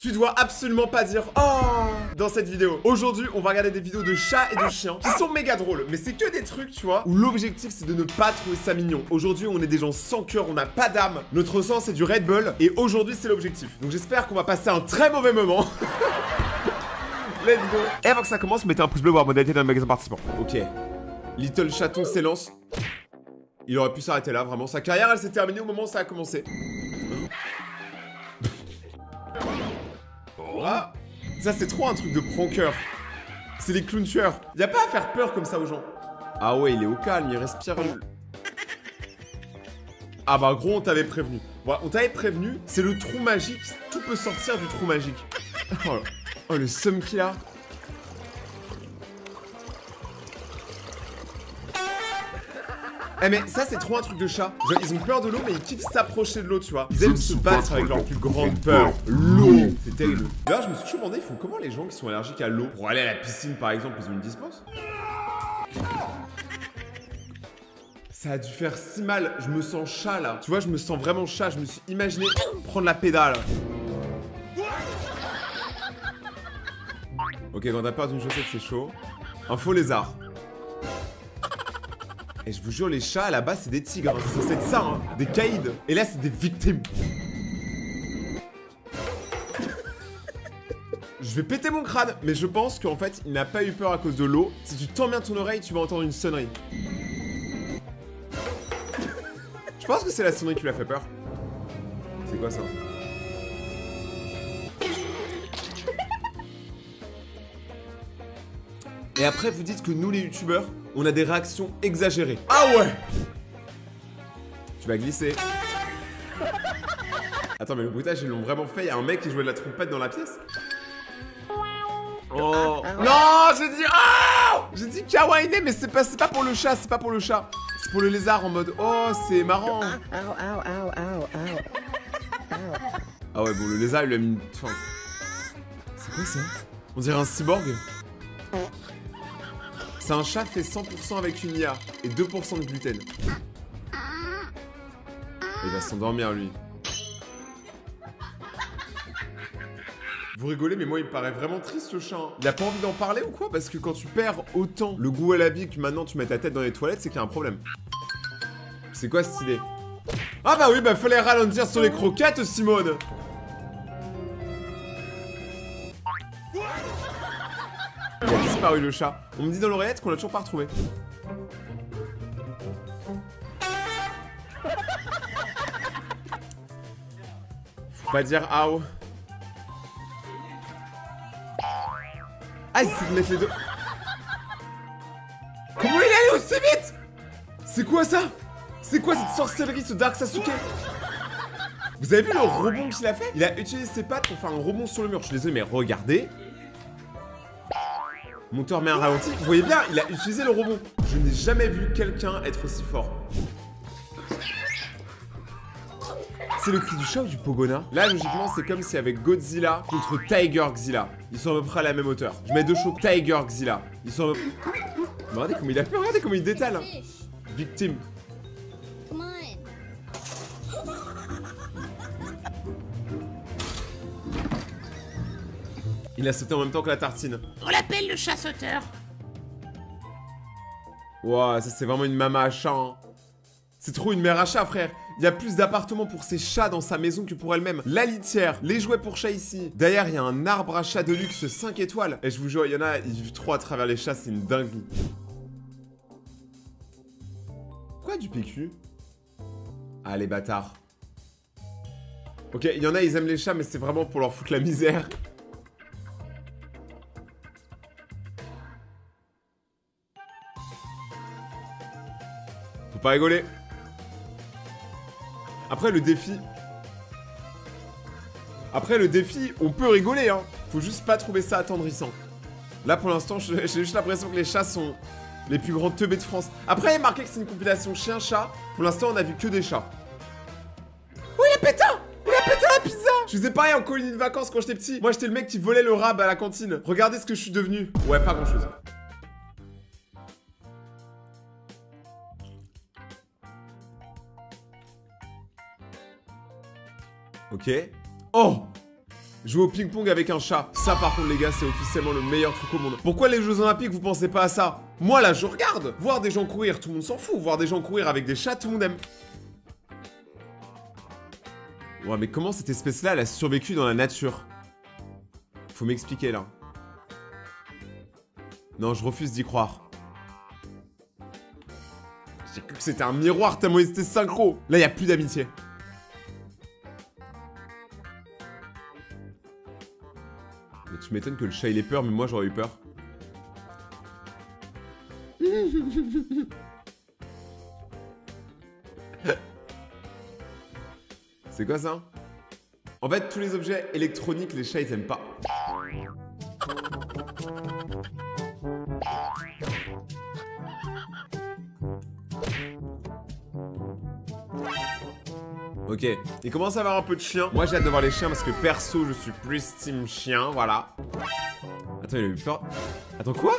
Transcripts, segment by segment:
Tu dois absolument pas dire « Oh !» dans cette vidéo. Aujourd'hui, on va regarder des vidéos de chats et de chiens qui sont méga drôles. Mais c'est que des trucs, tu vois, où l'objectif, c'est de ne pas trouver ça mignon. Aujourd'hui, on est des gens sans cœur, on n'a pas d'âme. Notre sang, c'est du Red Bull. Et aujourd'hui, c'est l'objectif. Donc j'espère qu'on va passer un très mauvais moment. Let's go. Et avant que ça commence, mettez un pouce bleu, voir modalité dans le magasin participant. Ok. Little Chaton s'élance. Il aurait pu s'arrêter là, vraiment. Sa carrière, elle s'est terminée au moment où ça a commencé. Ah, ça c'est trop un truc de pranker. C'est les clowns tueurs. Y a pas à faire peur comme ça aux gens. Ah ouais, il est au calme, il respire. Ah bah gros, on t'avait prévenu. Ouais, on t'avait prévenu, c'est le trou magique. Tout peut sortir du trou magique. Oh le seum qu'il a. Eh mais ça c'est trop un truc de chat. Genre, ils ont peur de l'eau mais ils kiffent s'approcher de l'eau, tu vois. Ils aiment se battre avec leur plus grande peur. L'eau. C'est terrible. D'ailleurs je me suis toujours demandé, ils font comment les gens qui sont allergiques à l'eau? Pour aller à la piscine par exemple, ils ont une dispense? Ça a dû faire si mal. Je me sens chat là. Tu vois, je me sens vraiment chat. Je me suis imaginé prendre la pédale. Ok, quand t'as peur d'une chaussette c'est chaud. Un faux lézard. Et je vous jure, les chats, là-bas, c'est des tigres. Hein. C'est censé être ça, hein. Des caïds. Et là, c'est des victimes. Je vais péter mon crâne. Mais je pense qu'en fait, il n'a pas eu peur à cause de l'eau. Si tu tends bien ton oreille, tu vas entendre une sonnerie. Je pense que c'est la sonnerie qui lui a fait peur. C'est quoi, ça? Et après, vous dites que nous, les youtubeurs, on a des réactions exagérées. Ah ouais! Tu vas glisser. Attends, mais le bruitage, ils l'ont vraiment fait. Il y a un mec qui jouait de la trompette dans la pièce. Oh. Non, j'ai dit... Oh! J'ai dit kawaii, mais c'est pas pour le chat, c'est pas pour le chat. C'est pour le lézard en mode... Oh, c'est marrant. Ah ouais, bon, le lézard, il lui a mis une... Enfin, c'est quoi ça? On dirait un cyborg. C'est un chat fait 100% avec une IA et 2% de gluten. Il va s'endormir, lui. Vous rigolez, mais moi, il me paraît vraiment triste, ce chat. Hein. Il a pas envie d'en parler ou quoi? Parce que quand tu perds autant le goût à la vie que maintenant tu mets ta tête dans les toilettes, c'est qu'il y a un problème. C'est quoi cette idée? Ah bah oui, bah fallait ralentir sur les croquettes, Simone. Il a disparu le chat. On me dit dans l'oreillette qu'on l'a toujours pas retrouvé. Faut pas dire ow. Ah, il essaie de mettre les deux. Comment il est allé aussi vite? C'est quoi ça? C'est quoi cette sorcellerie, ce Dark Sasuke? Vous avez vu le rebond qu'il a fait? Il a utilisé ses pattes pour faire un rebond sur le mur. Je suis désolé, mais regardez. Monteur met un ralenti. Vous voyez bien, il a utilisé le rebond. Je n'ai jamais vu quelqu'un être aussi fort. C'est le cri du chat ou du Pogona? Là, logiquement, c'est comme si avec Godzilla contre Tiger-Xilla. Ils sont à peu près à la même hauteur. Je mets deux chocs Tiger-Xilla. Ils sont à peu... Regardez comment il a peur, regardez comment il détale. Hein. Victime. Il a sauté en même temps que la tartine. On l'appelle le chat sauteur. Ouah, ça c'est vraiment une maman à chat. Hein. C'est trop une mère à chat, frère. Il y a plus d'appartements pour ses chats dans sa maison que pour elle-même. La litière, les jouets pour chat ici. Derrière, il y a un arbre à chat de luxe 5 étoiles. Et je vous jure, il y en a, ils vivent trop à travers les chats, c'est une dinguerie. Pourquoi du PQ? Ah, les bâtards. Ok, il y en a, ils aiment les chats, mais c'est vraiment pour leur foutre la misère. Faut pas rigoler. Après le défi, on peut rigoler, hein. Faut juste pas trouver ça attendrissant. Là, pour l'instant, j'ai juste l'impression que les chats sont les plus grands teubés de France. Après, il est marqué que c'est une compilation chien-chat. Pour l'instant, on a vu que des chats. Oh, il a pété! Il a pété la pizza! Je faisais pareil en colonie de vacances quand j'étais petit. Moi, j'étais le mec qui volait le rab à la cantine. Regardez ce que je suis devenu. Ouais, pas grand-chose. Ok. Oh! Jouer au ping-pong avec un chat. Ça, par contre, les gars, c'est officiellement le meilleur truc au monde. Pourquoi les Jeux Olympiques, vous pensez pas à ça? Moi, là, je regarde. Voir des gens courir, tout le monde s'en fout. Voir des gens courir avec des chats, tout le monde aime. Ouais, mais comment cette espèce-là, elle a survécu dans la nature? Faut m'expliquer, là. Non, je refuse d'y croire. J'ai cru que c'était un miroir tellement ils étaient synchro. Là, il n'y a plus d'amitié. Mais tu m'étonnes que le chat il ait peur, mais moi j'aurais eu peur. C'est quoi ça? En fait, tous les objets électroniques, les chats ils aiment pas. Ok, il commence à avoir un peu de chien. Moi j'ai hâte de voir les chiens parce que perso je suis plus team chien, voilà. Attends, il a eu peur. Attends, quoi?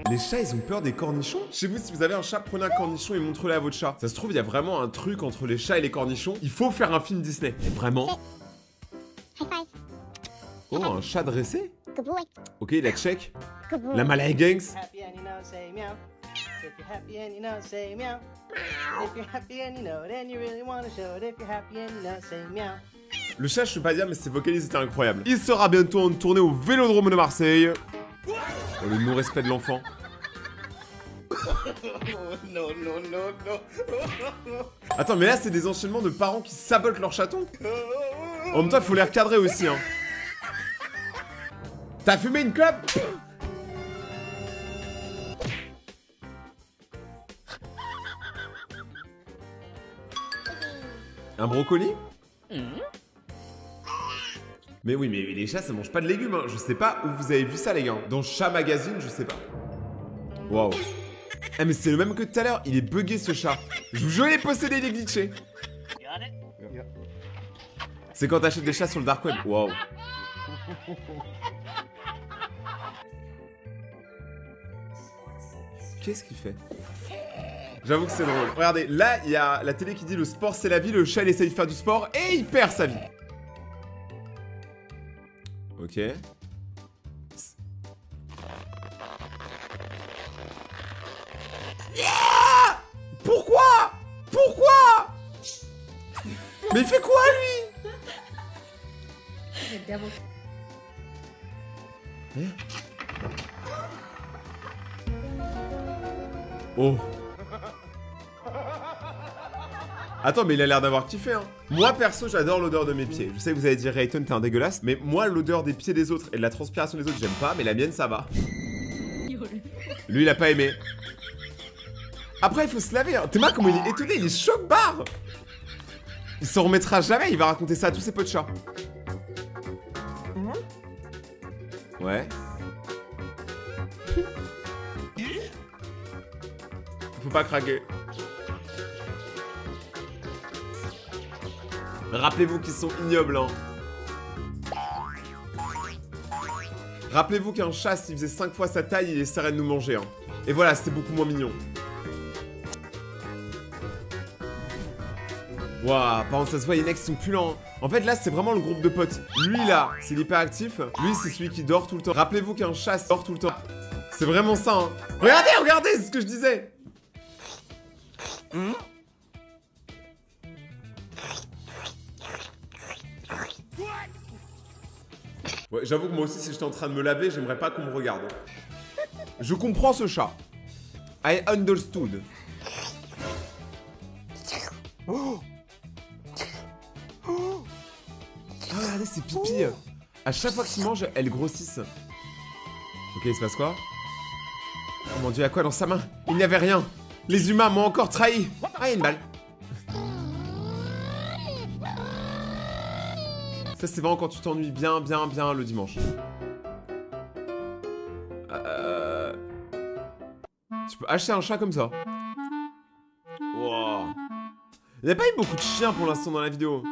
Les chats ils ont peur des cornichons? Chez vous, si vous avez un chat, prenez un cornichon et montrez-le à votre chat. Ça se trouve, il y a vraiment un truc entre les chats et les cornichons. Il faut faire un film Disney. Mais vraiment? Oh, un chat dressé? Ok, il a check. La Malay Gangs. If you're happy and you know, say meow. If you're happy and you know, then you really wanna show it. If you're happy and you know, say meow. Le chat, je peux pas dire, mais ses vocalises étaient incroyables. Il sera bientôt en tournée au Vélodrome de Marseille. Oh, le non-respect de l'enfant. Non. Attends, mais là, c'est des enchaînements de parents qui sabotent leur chaton. En même temps, il faut les recadrer aussi, hein. T'as fumé une clope? Un brocoli? Mais oui, mais les chats, ça mange pas de légumes, hein. Je sais pas où vous avez vu ça, les gars. Dans Chat Magazine, je sais pas. Waouh. Ah, mais c'est le même que tout à l'heure. Il est bugué, ce chat. Je vous jure, il est possédé, il est glitché. C'est quand t'achètes des chats sur le dark web. Waouh. Qu'est-ce qu'il fait? J'avoue que c'est drôle. Regardez, là, il y a la télé qui dit le sport c'est la vie, le chat il essaye de faire du sport et il perd sa vie. Ok. Pourquoi? Pourquoi? Mais il fait quoi, lui? Oh. Attends, mais il a l'air d'avoir kiffé, hein. Moi, perso, j'adore l'odeur de mes pieds. Je sais que vous allez dire, Rayton, t'es un dégueulasse. Mais moi, l'odeur des pieds des autres et de la transpiration des autres, j'aime pas. Mais la mienne, ça va. Lui, il a pas aimé. Après, il faut se laver, hein. Théma, comment il est étonné, il est choc-barre. Il s'en remettra jamais, il va raconter ça à tous ses potes de chats. Ouais. Faut pas craquer. Rappelez-vous qu'ils sont ignobles, hein. Rappelez-vous qu'un chat, s'il faisait 5 fois sa taille, il essaierait de nous manger, hein. Et voilà, c'est beaucoup moins mignon. Waouh, par contre, ça se voit, les mecs sont plus lents. En fait, là, c'est vraiment le groupe de potes. Lui, là, c'est l'hyperactif. Lui, c'est celui qui dort tout le temps. Rappelez-vous qu'un chat dort tout le temps. C'est vraiment ça, hein. Regardez, regardez, c'est ce que je disais. Ouais, j'avoue que moi aussi, si j'étais en train de me laver, j'aimerais pas qu'on me regarde. Je comprends ce chat. I understood. Oh. Oh. Ah, regardez, c'est pipi. À chaque fois qu'il mange, elles grossissent. Ok, il se passe quoi? Oh mon dieu, à quoi dans sa main? Il n'y avait rien. Les humains m'ont encore trahi. Ah, il y a une balle. Ça, c'est vraiment quand tu t'ennuies bien le dimanche. Tu peux acheter un chat comme ça. Wow. Il n'y a pas eu beaucoup de chiens pour l'instant dans la vidéo.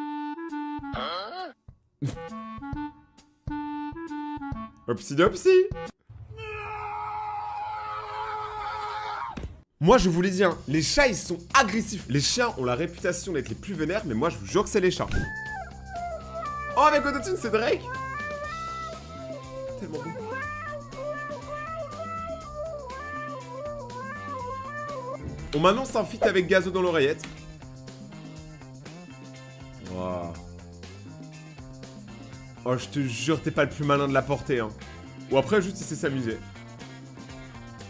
Opsi dopsi. Moi je vous l'ai dit, hein, les chats ils sont agressifs. Les chiens ont la réputation d'être les plus vénères, mais moi je vous jure que c'est les chats. Oh, avec Autotune, c'est Drake. Tellement beau. On m'annonce un feat avec Gazo dans l'oreillette. Wow. Oh, je te jure, t'es pas le plus malin de la portée, hein. Ou après, juste, il sait s'amuser.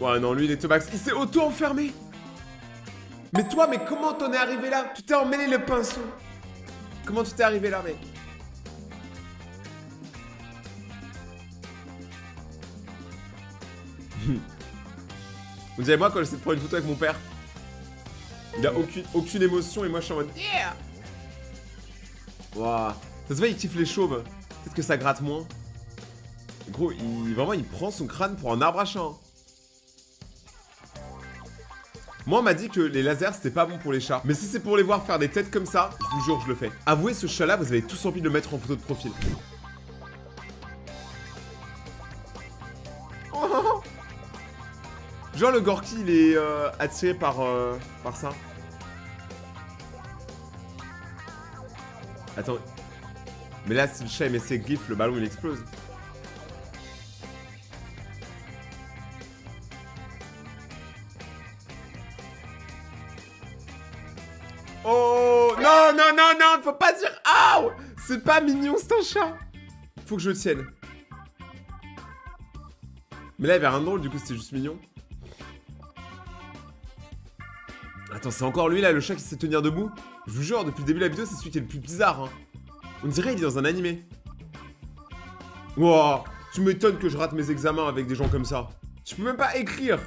Ouais, non, lui, il est Tobax. Il s'est auto-enfermé. Mais toi, mais comment t'en es arrivé là? Tu t'es emmêlé le pinceau. Comment tu t'es arrivé là, mec? Vous savez, moi, quand j'essaie de prendre une photo avec mon père, il a aucune émotion et moi, je suis en mode yeah. Waouh. Ça se voit, il kiffe les chauves. Peut-être que ça gratte moins. Gros, vraiment, il prend son crâne pour un arbre à chat. Moi, on m'a dit que les lasers, c'était pas bon pour les chats. Mais si c'est pour les voir faire des têtes comme ça, je vous jure, je le fais. Avouez, ce chat-là, vous avez tous envie de le mettre en photo de profil. Oh. Genre, le Gorky, il est attiré par ça. Attends. Mais là, si le chat met ses griffes, le ballon, il explose. Oh non, non, non, non, faut pas dire ah. C'est pas mignon, c'est un chat. Faut que je tienne. Mais là, il y avait rien de drôle, du coup, c'était juste mignon. Attends, c'est encore lui, là, le chat qui sait tenir debout? Je vous jure, depuis le début de la vidéo, c'est celui qui est le plus bizarre, hein. On dirait qu'il est dans un animé. Wow, tu m'étonnes que je rate mes examens avec des gens comme ça. Tu peux même pas écrire.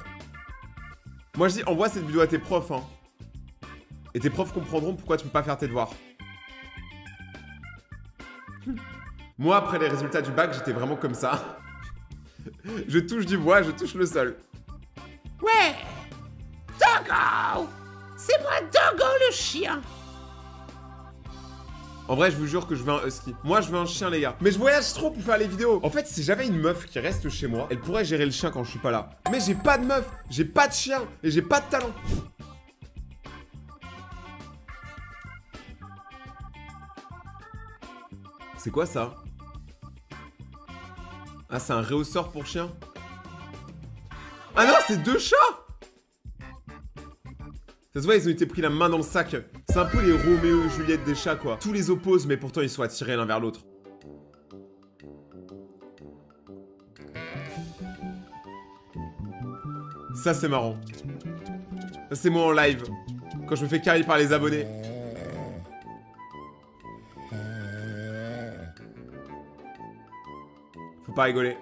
Moi, je dis, envoie cette vidéo à tes profs, hein. Et tes profs comprendront pourquoi tu peux pas faire tes devoirs. Moi, après les résultats du bac, j'étais vraiment comme ça. Je touche du bois, je touche le sol. Ouais, Doggo. C'est moi, Doggo, le chien. En vrai, je vous jure que je veux un husky. Moi, je veux un chien, les gars. Mais je voyage trop pour faire les vidéos. En fait, si j'avais une meuf qui reste chez moi, elle pourrait gérer le chien quand je suis pas là. Mais j'ai pas de meuf, j'ai pas de chien et j'ai pas de talent. C'est quoi ça? Ah, c'est un réhausseur pour chien. Ah non, c'est deux chats. Ça se voit, ils ont été pris la main dans le sac. C'est un peu les Roméo et Juliette des chats, quoi. Tous les opposent, mais pourtant ils sont attirés l'un vers l'autre. Ça, c'est marrant. Ça, c'est moi en live. Quand je me fais carrer par les abonnés. Faut pas rigoler.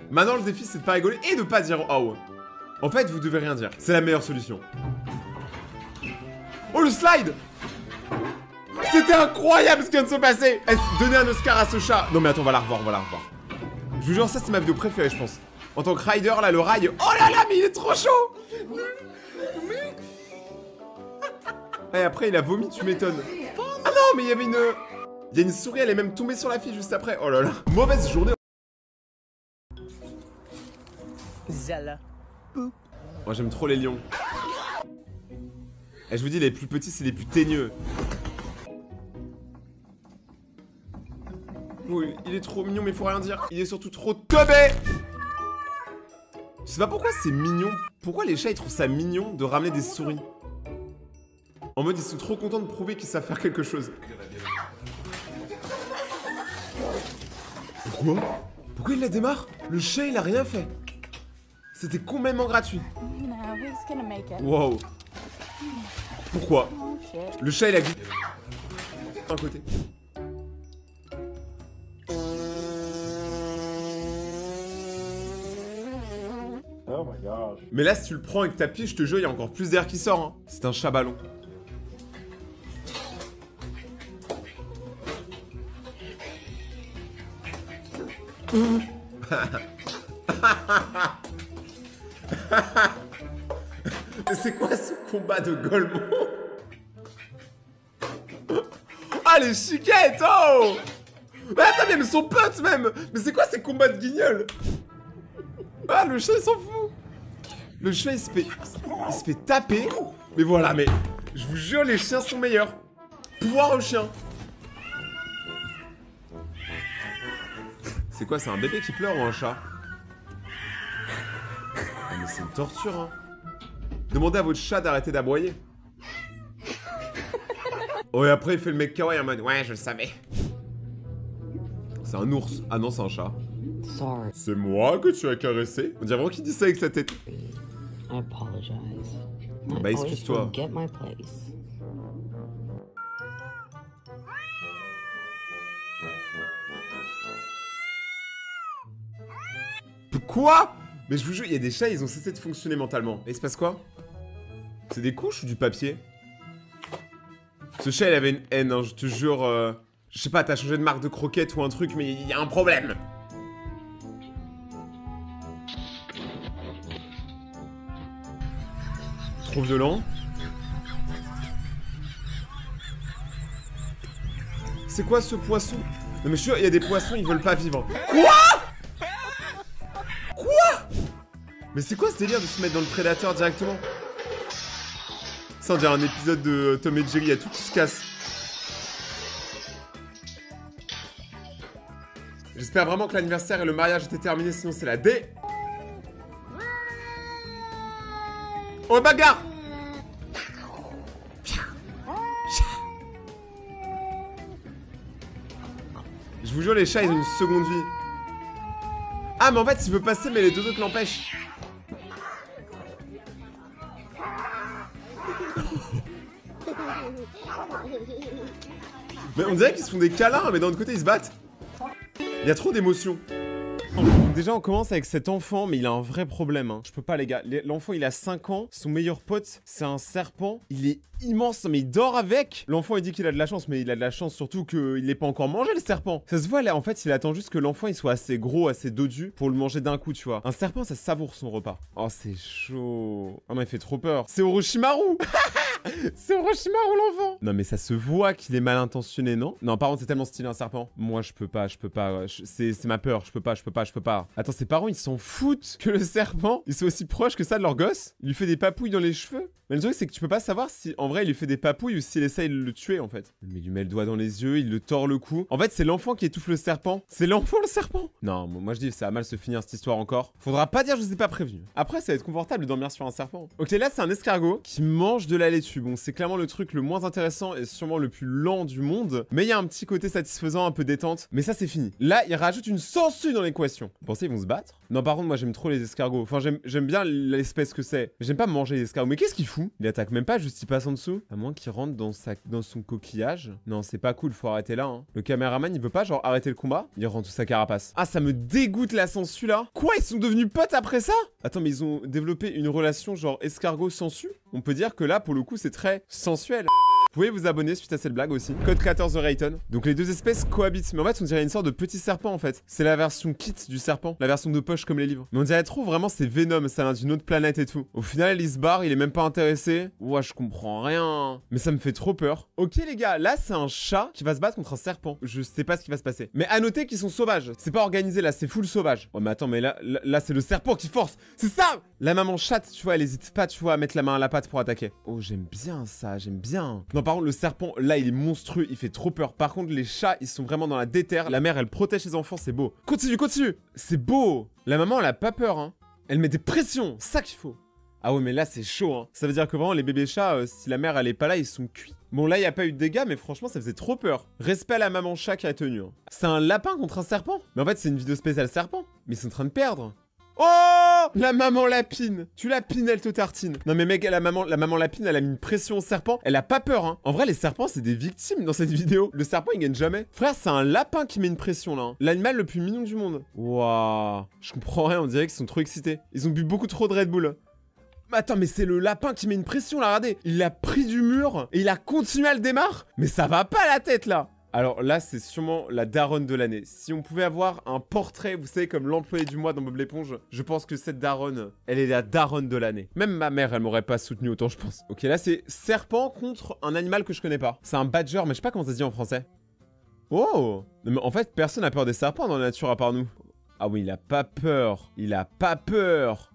Maintenant, le défi, c'est de pas rigoler et de pas dire oh. En fait, vous devez rien dire. C'est la meilleure solution. Oh, le slide! C'était incroyable ce qui vient de se passer! Donnez un Oscar à ce chat! Non mais attends, on va la revoir, on va la revoir. Je vous jure, ça c'est ma vidéo préférée, je pense. En tant que rider, là, le rail... Oh là là, mais il est trop chaud! Et après, il a vomi, tu m'étonnes. Ah non, mais il y avait une... Il y a une souris, elle est même tombée sur la fille juste après. Oh là là. Mauvaise journée. Zala. Moi, j'aime trop les lions. Et je vous dis, les plus petits, c'est les plus teigneux. Oui, il est trop mignon, mais faut rien dire. Il est surtout trop teubé. Je sais pas pourquoi c'est mignon. Pourquoi les chats, ils trouvent ça mignon de ramener des souris? En mode, ils sont trop contents de prouver qu'ils savent faire quelque chose. Pourquoi? Pourquoi il la démarre? Le chat, il a rien fait. C'était complètement gratuit. Wow. Pourquoi? Le chat, il a glissé d'un côté. Oh my gosh. Mais là, si tu le prends avec ta pied, je te jure, il y a encore plus d'air qui sort. Hein. C'est un chat ballon. Mais c'est quoi ce combat de Golemon? Ah, les chiquettes, oh! Mais attends, même son pote, même! Mais c'est quoi ces combats de guignols? Ah, le chat, il s'en fout! Le chat, il se fait taper. Mais voilà, mais je vous jure, les chiens sont meilleurs. Pouvoir au chien. C'est quoi, c'est un bébé qui pleure ou un chat? Ah mais c'est une torture, hein. Demandez à votre chat d'arrêter d'aboyer. Oh et après il fait le mec kawaii en mode ouais je le savais. C'est un ours. Ah non c'est un chat. Sorry. C'est moi que tu as caressé? On dirait vraiment qu'il dit ça avec sa tête. I apologize. Bah excuse-toi. Get my place. Quoi? Mais je vous jure, il y a des chats, ils ont cessé de fonctionner mentalement. Et il se passe quoi? C'est des couches ou du papier? Ce chat, il avait une haine, hein, je te jure. Je sais pas, t'as changé de marque de croquette ou un truc, mais il y a un problème. Trop violent. C'est quoi ce poisson? Non mais je suis sûr, il y a des poissons, ils veulent pas vivre. Quoi? Mais c'est quoi ce délire de se mettre dans le prédateur directement? Ça on dirait un épisode de Tom et Jerry, il y a tout qui se casse. J'espère vraiment que l'anniversaire et le mariage étaient terminés, sinon c'est la D. Oh bagarre! Je vous jure, les chats ils ont une seconde vie. Ah mais en fait il veut passer mais les deux autres l'empêchent. Mais on dirait qu'ils se font des câlins, mais d'un autre côté ils se battent. Il y a trop d'émotions. Déjà on commence avec cet enfant, mais il a un vrai problème, hein. Je peux pas les gars, l'enfant il a 5 ans, son meilleur pote c'est un serpent, il est immense, mais il dort avec. L'enfant il dit qu'il a de la chance, mais il a de la chance surtout qu'il n'ait pas encore mangé le serpent. Ça se voit là, en fait il attend juste que l'enfant il soit assez gros, assez dodu pour le manger d'un coup, tu vois. Un serpent ça savoure son repas. Oh c'est chaud. Oh non il fait trop peur. C'est Orochimaru. C'est Orochimaru l'enfant. Non mais ça se voit qu'il est mal intentionné, non? Non par contre c'est tellement stylé un serpent. Moi je peux pas. C'est ma peur, je peux pas. Attends, ses parents ils s'en foutent que le serpent il soit aussi proche que ça de leur gosse. Il lui fait des papouilles dans les cheveux. Mais le truc c'est que tu peux pas savoir si en vrai il lui fait des papouilles ou s'il essaye de le tuer en fait. Mais il lui met le doigt dans les yeux, il le tord le cou. En fait c'est l'enfant qui étouffe le serpent. C'est l'enfant le serpent. Non, moi je dis ça va mal se finir cette histoire encore. Faudra pas dire je vous ai pas prévenu. Après ça va être confortable de dormir sur un serpent. Ok là c'est un escargot qui mange de la laitue. Bon c'est clairement le truc le moins intéressant et sûrement le plus lent du monde. Mais il y a un petit côté satisfaisant, un peu détente. Mais ça c'est fini. Là il rajoute une sangsue dans l'équation. Vous pensez ils vont se battre? Non par contre moi j'aime trop les escargots. Enfin j'aime bien l'espèce que c'est. Mais j'aime pas manger les escargots. Mais qu'est-ce qu'il fout? Il attaque même pas, juste il passe en dessous. À moins qu'il rentre dans son coquillage. Non c'est pas cool, faut arrêter là hein. Le caméraman il veut pas genre arrêter le combat. Il rentre sous sa carapace. Ah ça me dégoûte la sangsue là. Quoi ils sont devenus potes après ça? Attends mais ils ont développé une relation genre escargot-sangsue? On peut dire que là pour le coup c'est très sensuel. Vous pouvez vous abonner suite à cette blague aussi. Code créateur The Rayton. Donc les deux espèces cohabitent. Mais en fait on dirait une sorte de petit serpent en fait. C'est la version kit du serpent. La version de poche comme les livres. Mais on dirait trop vraiment c'est Venom. Ça vient d'une autre planète et tout. Au final il se barre. Il est même pas intéressé. Ouah je comprends rien. Mais ça me fait trop peur. Ok les gars. Là c'est un chat qui va se battre contre un serpent. Je sais pas ce qui va se passer. Mais à noter qu'ils sont sauvages. C'est pas organisé là. C'est full sauvage. Oh mais attends mais là c'est le serpent qui force. C'est ça. La maman chatte tu vois elle hésite pas tu vois à mettre la main à la patte pour attaquer. Oh j'aime bien ça. J'aime bien. Non par contre le serpent là il est monstrueux, il fait trop peur. Par contre les chats ils sont vraiment dans la déterre. La mère elle protège ses enfants, c'est beau. Continue. C'est beau. La maman elle a pas peur hein. Elle met des pressions, ça qu'il faut. Ah ouais mais là c'est chaud hein. Ça veut dire que vraiment les bébés chats si la mère elle est pas là ils sont cuits. Bon là il y a pas eu de dégâts mais franchement ça faisait trop peur. Respect à la maman chat qui a tenu hein. C'est un lapin contre un serpent. Mais en fait c'est une vidéo spéciale serpent. Mais ils sont en train de perdre. Oh la maman lapine. Tu lapines, elle te tartine. Non mais mec, la maman lapine, elle a mis une pression au serpent. Elle a pas peur, hein. En vrai, les serpents, c'est des victimes dans cette vidéo. Le serpent, il gagne jamais. Frère, c'est un lapin qui met une pression, là. Hein. L'animal le plus mignon du monde. Waouh. Je comprends rien, on dirait qu'ils sont trop excités. Ils ont bu beaucoup trop de Red Bull. Mais attends, mais c'est le lapin qui met une pression, là, regardez. Il l'a pris du mur et il a continué à le démarrer. Mais ça va pas la tête, là. Alors là, c'est sûrement la daronne de l'année. Si on pouvait avoir un portrait, vous savez, comme l'employé du mois dans Bob l'éponge, je pense que cette daronne, elle est la daronne de l'année. Même ma mère, elle m'aurait pas soutenu autant, je pense. Ok, là, c'est serpent contre un animal que je connais pas. C'est un badger, mais je sais pas comment ça se dit en français. Oh! Mais en fait, personne n'a peur des serpents dans la nature à part nous. Ah oui, il a pas peur. Il a pas peur.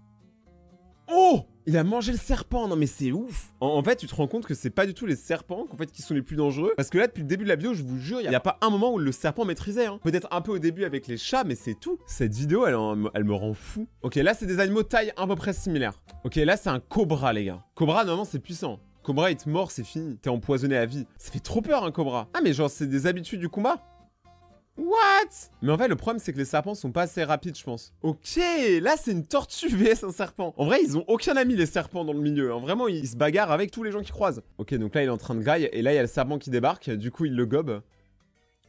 Oh! Il a mangé le serpent, non mais c'est ouf. En fait, tu te rends compte que c'est pas du tout les serpents qui sont les plus dangereux. Parce que là, depuis le début de la vidéo, je vous jure, il n'y a pas un moment où le serpent maîtrisait. Hein. Peut-être un peu au début avec les chats, mais c'est tout. Cette vidéo, elle me rend fou. Ok, là, c'est des animaux de taille à peu près similaire. Ok, là, c'est un cobra, les gars. Cobra, normalement, c'est puissant. Cobra, il te mord, c'est fini. T'es empoisonné à vie. Ça fait trop peur, un cobra. Ah, mais genre, c'est des habitudes du combat. What? Mais en fait, le problème, c'est que les serpents sont pas assez rapides, je pense. Ok, là, c'est une tortue vs un serpent. En vrai, ils ont aucun ami, les serpents, dans le milieu. Hein. Vraiment, ils se bagarrent avec tous les gens qu'ils croisent. Ok, donc là, il est en train de graille. Et là, il y a le serpent qui débarque. Du coup, il le gobe.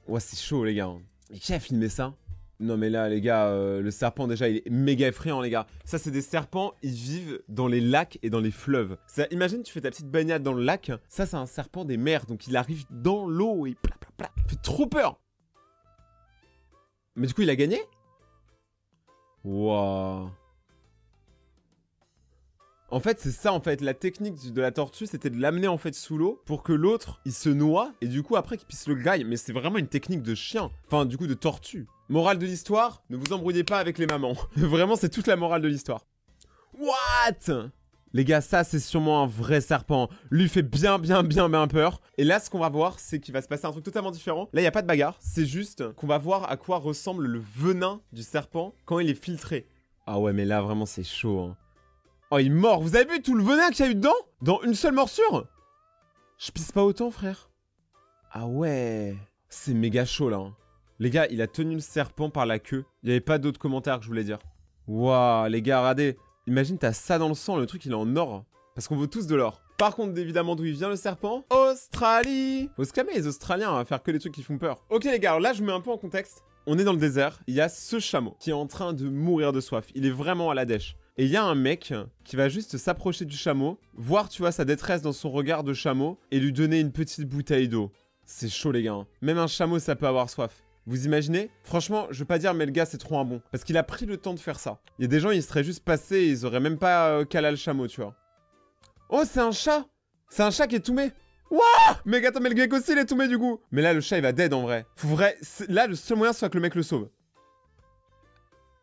Ouais, c'est chaud, les gars. Et qui a filmé ça? Non, mais là, les gars, le serpent, déjà, il est méga effrayant, les gars. Ça, c'est des serpents, ils vivent dans les lacs et dans les fleuves. Ça, imagine, tu fais ta petite baignade dans le lac. Ça, c'est un serpent des mers. Donc, il arrive dans l'eau et pla, pla, pla. Il fait trop peur. Mais du coup, il a gagné? Waouh. En fait, c'est ça, en fait. La technique de la tortue, c'était de l'amener, en fait, sous l'eau pour que l'autre, il se noie et du coup, après, qu'il puisse le grailler. Mais c'est vraiment une technique de chien. Enfin, du coup, de tortue. Morale de l'histoire, ne vous embrouillez pas avec les mamans. Vraiment, c'est toute la morale de l'histoire. What? Les gars, ça, c'est sûrement un vrai serpent. Lui fait bien peur. Et là, ce qu'on va voir, c'est qu'il va se passer un truc totalement différent. Là, il n'y a pas de bagarre. C'est juste qu'on va voir à quoi ressemble le venin du serpent quand il est filtré. Ah ouais, mais là, vraiment, c'est chaud. Hein. Oh, il mord. Vous avez vu tout le venin qu'il y a eu dedans? Dans une seule morsure? Je pisse pas autant, frère. Ah ouais. C'est méga chaud, là. Hein. Les gars, il a tenu le serpent par la queue. Il n'y avait pas d'autres commentaires que je voulais dire. Waouh, les gars, regardez. Imagine, t'as ça dans le sang, le truc il est en or. Parce qu'on veut tous de l'or. Par contre, évidemment, d'où il vient le serpent? Australie! Faut se calmer les Australiens à faire que des trucs qui font peur. Ok les gars, là je mets un peu en contexte. On est dans le désert, il y a ce chameau qui est en train de mourir de soif. Il est vraiment à la dèche. Et il y a un mec qui va juste s'approcher du chameau, voir tu vois sa détresse dans son regard de chameau et lui donner une petite bouteille d'eau. C'est chaud les gars. Hein. Même un chameau ça peut avoir soif. Vous imaginez? Franchement, je veux pas dire, mais le gars, c'est trop un bon. Parce qu'il a pris le temps de faire ça. Il y a des gens, ils seraient juste passés et ils auraient même pas calé le chameau, tu vois. Oh, c'est un chat! C'est un chat qui est tombé! Wouah! Mais attends, mais le gecko aussi, il est tombé du coup! Mais là, le chat, il va dead en vrai. Là, le seul moyen, c'est que le mec le sauve.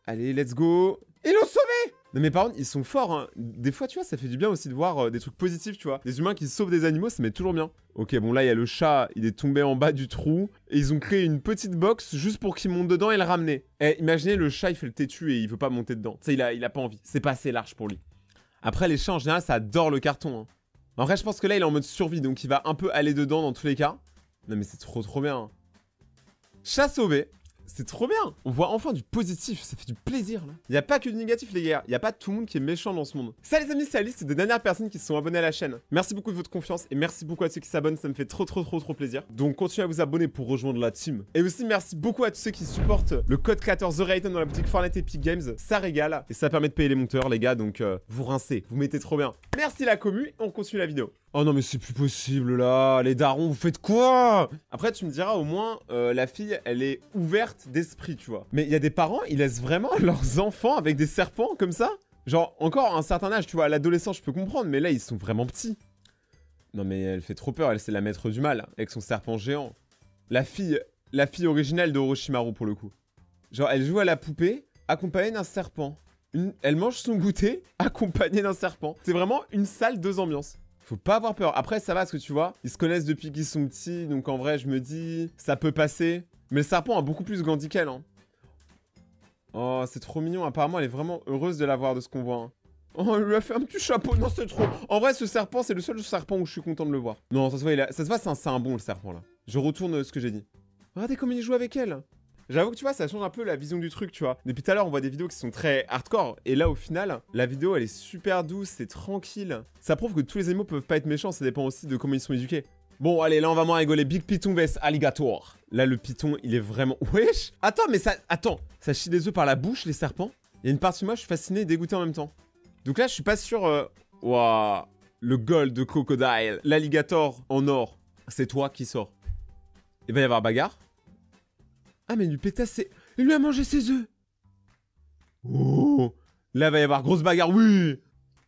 Allez, let's go! Ils l'ont sauvé! Non mais par contre, ils sont forts, hein. Des fois, tu vois, ça fait du bien aussi de voir des trucs positifs, tu vois. Des humains qui sauvent des animaux, ça met toujours bien. Ok, bon là, il y a le chat, il est tombé en bas du trou. Et ils ont créé une petite box juste pour qu'il monte dedans et le ramener. Eh, imaginez, le chat, il fait le têtu et il veut pas monter dedans. Tu sais, il a pas envie. C'est pas assez large pour lui. Après, les chats, en général, ça adore le carton, hein. En vrai, je pense que là, il est en mode survie, donc il va un peu aller dedans dans tous les cas. Non mais c'est trop bien. Hein. Chat sauvé. C'est trop bien. On voit enfin du positif, ça fait du plaisir là. Il n'y a pas que du négatif les gars, il n'y a pas tout le monde qui est méchant dans ce monde. Ça les amis, c'est la liste des dernières personnes qui se sont abonnées à la chaîne. Merci beaucoup de votre confiance et merci beaucoup à ceux qui s'abonnent, ça me fait trop plaisir. Donc continuez à vous abonner pour rejoindre la team. Et aussi merci beaucoup à tous ceux qui supportent le code créateur The Rayton dans la boutique Fortnite Epic Games. Ça régale et ça permet de payer les monteurs les gars, donc vous rincez, vous mettez trop bien. Merci la commu et on continue la vidéo. Oh non mais c'est plus possible là, les darons, vous faites quoi? Après tu me diras au moins, la fille, elle est ouverte d'esprit, tu vois. Mais il y a des parents, ils laissent vraiment leurs enfants avec des serpents comme ça? Genre, encore à un certain âge, tu vois, à l'adolescence je peux comprendre, mais là ils sont vraiment petits. Non mais elle fait trop peur, elle c'est la maître du mal, avec son serpent géant. La fille originale de Orochimaru pour le coup. Genre elle joue à la poupée, accompagnée d'un serpent. Elle mange son goûter, accompagnée d'un serpent. C'est vraiment une salle, deux ambiances. Faut pas avoir peur. Après, ça va, parce que tu vois, ils se connaissent depuis qu'ils sont petits, donc en vrai, je me dis, ça peut passer. Mais le serpent a beaucoup plus grandi qu'elle, hein. Oh, c'est trop mignon. Apparemment, elle est vraiment heureuse de l'avoir, de ce qu'on voit. Hein. Oh, elle lui a fait un petit chapeau. Non, c'est trop. En vrai, ce serpent, c'est le seul serpent où je suis content de le voir. Non, ça se voit, ça se voit, c'est un bon, le serpent, là. Je retourne ce que j'ai dit. Regardez comme il joue avec elle. J'avoue que tu vois, ça change un peu la vision du truc, tu vois. Depuis tout à l'heure, on voit des vidéos qui sont très hardcore. Et là, au final, la vidéo, elle est super douce, c'est tranquille. Ça prouve que tous les animaux peuvent pas être méchants, ça dépend aussi de comment ils sont éduqués. Bon, allez, là, on va moins rigoler. Big Python vs Alligator. Là, le python, il est vraiment... Wesh! Attends, mais ça... Attends, ça chie des œufs par la bouche, les serpents? Il y a une partie de moi, je suis fasciné et dégoûté en même temps. Donc là, je suis pas sûr... Waouh! Le gold crocodile. L'alligator en or. C'est toi qui sors. Il va y avoir bagarre. Ah, mais il lui pétasse il lui a mangé ses œufs. Oh. Là, il va y avoir grosse bagarre, oui.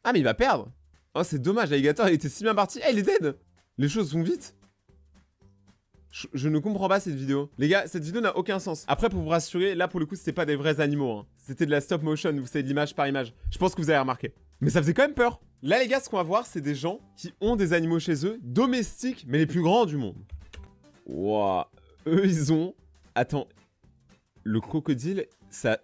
Ah, mais il va perdre. Oh, c'est dommage, l'alligator, il était si bien parti. Eh, il est dead. Les choses vont vite. Je ne comprends pas cette vidéo. Les gars, cette vidéo n'a aucun sens. Après, pour vous rassurer, là, pour le coup, c'était pas des vrais animaux. Hein. C'était de la stop motion, vous savez, de l'image par image. Je pense que vous avez remarqué. Mais ça faisait quand même peur. Là, les gars, ce qu'on va voir, c'est des gens qui ont des animaux chez eux, domestiques, mais les plus grands du monde. Waouh. Eux, ils ont... Attends. Le crocodile, sa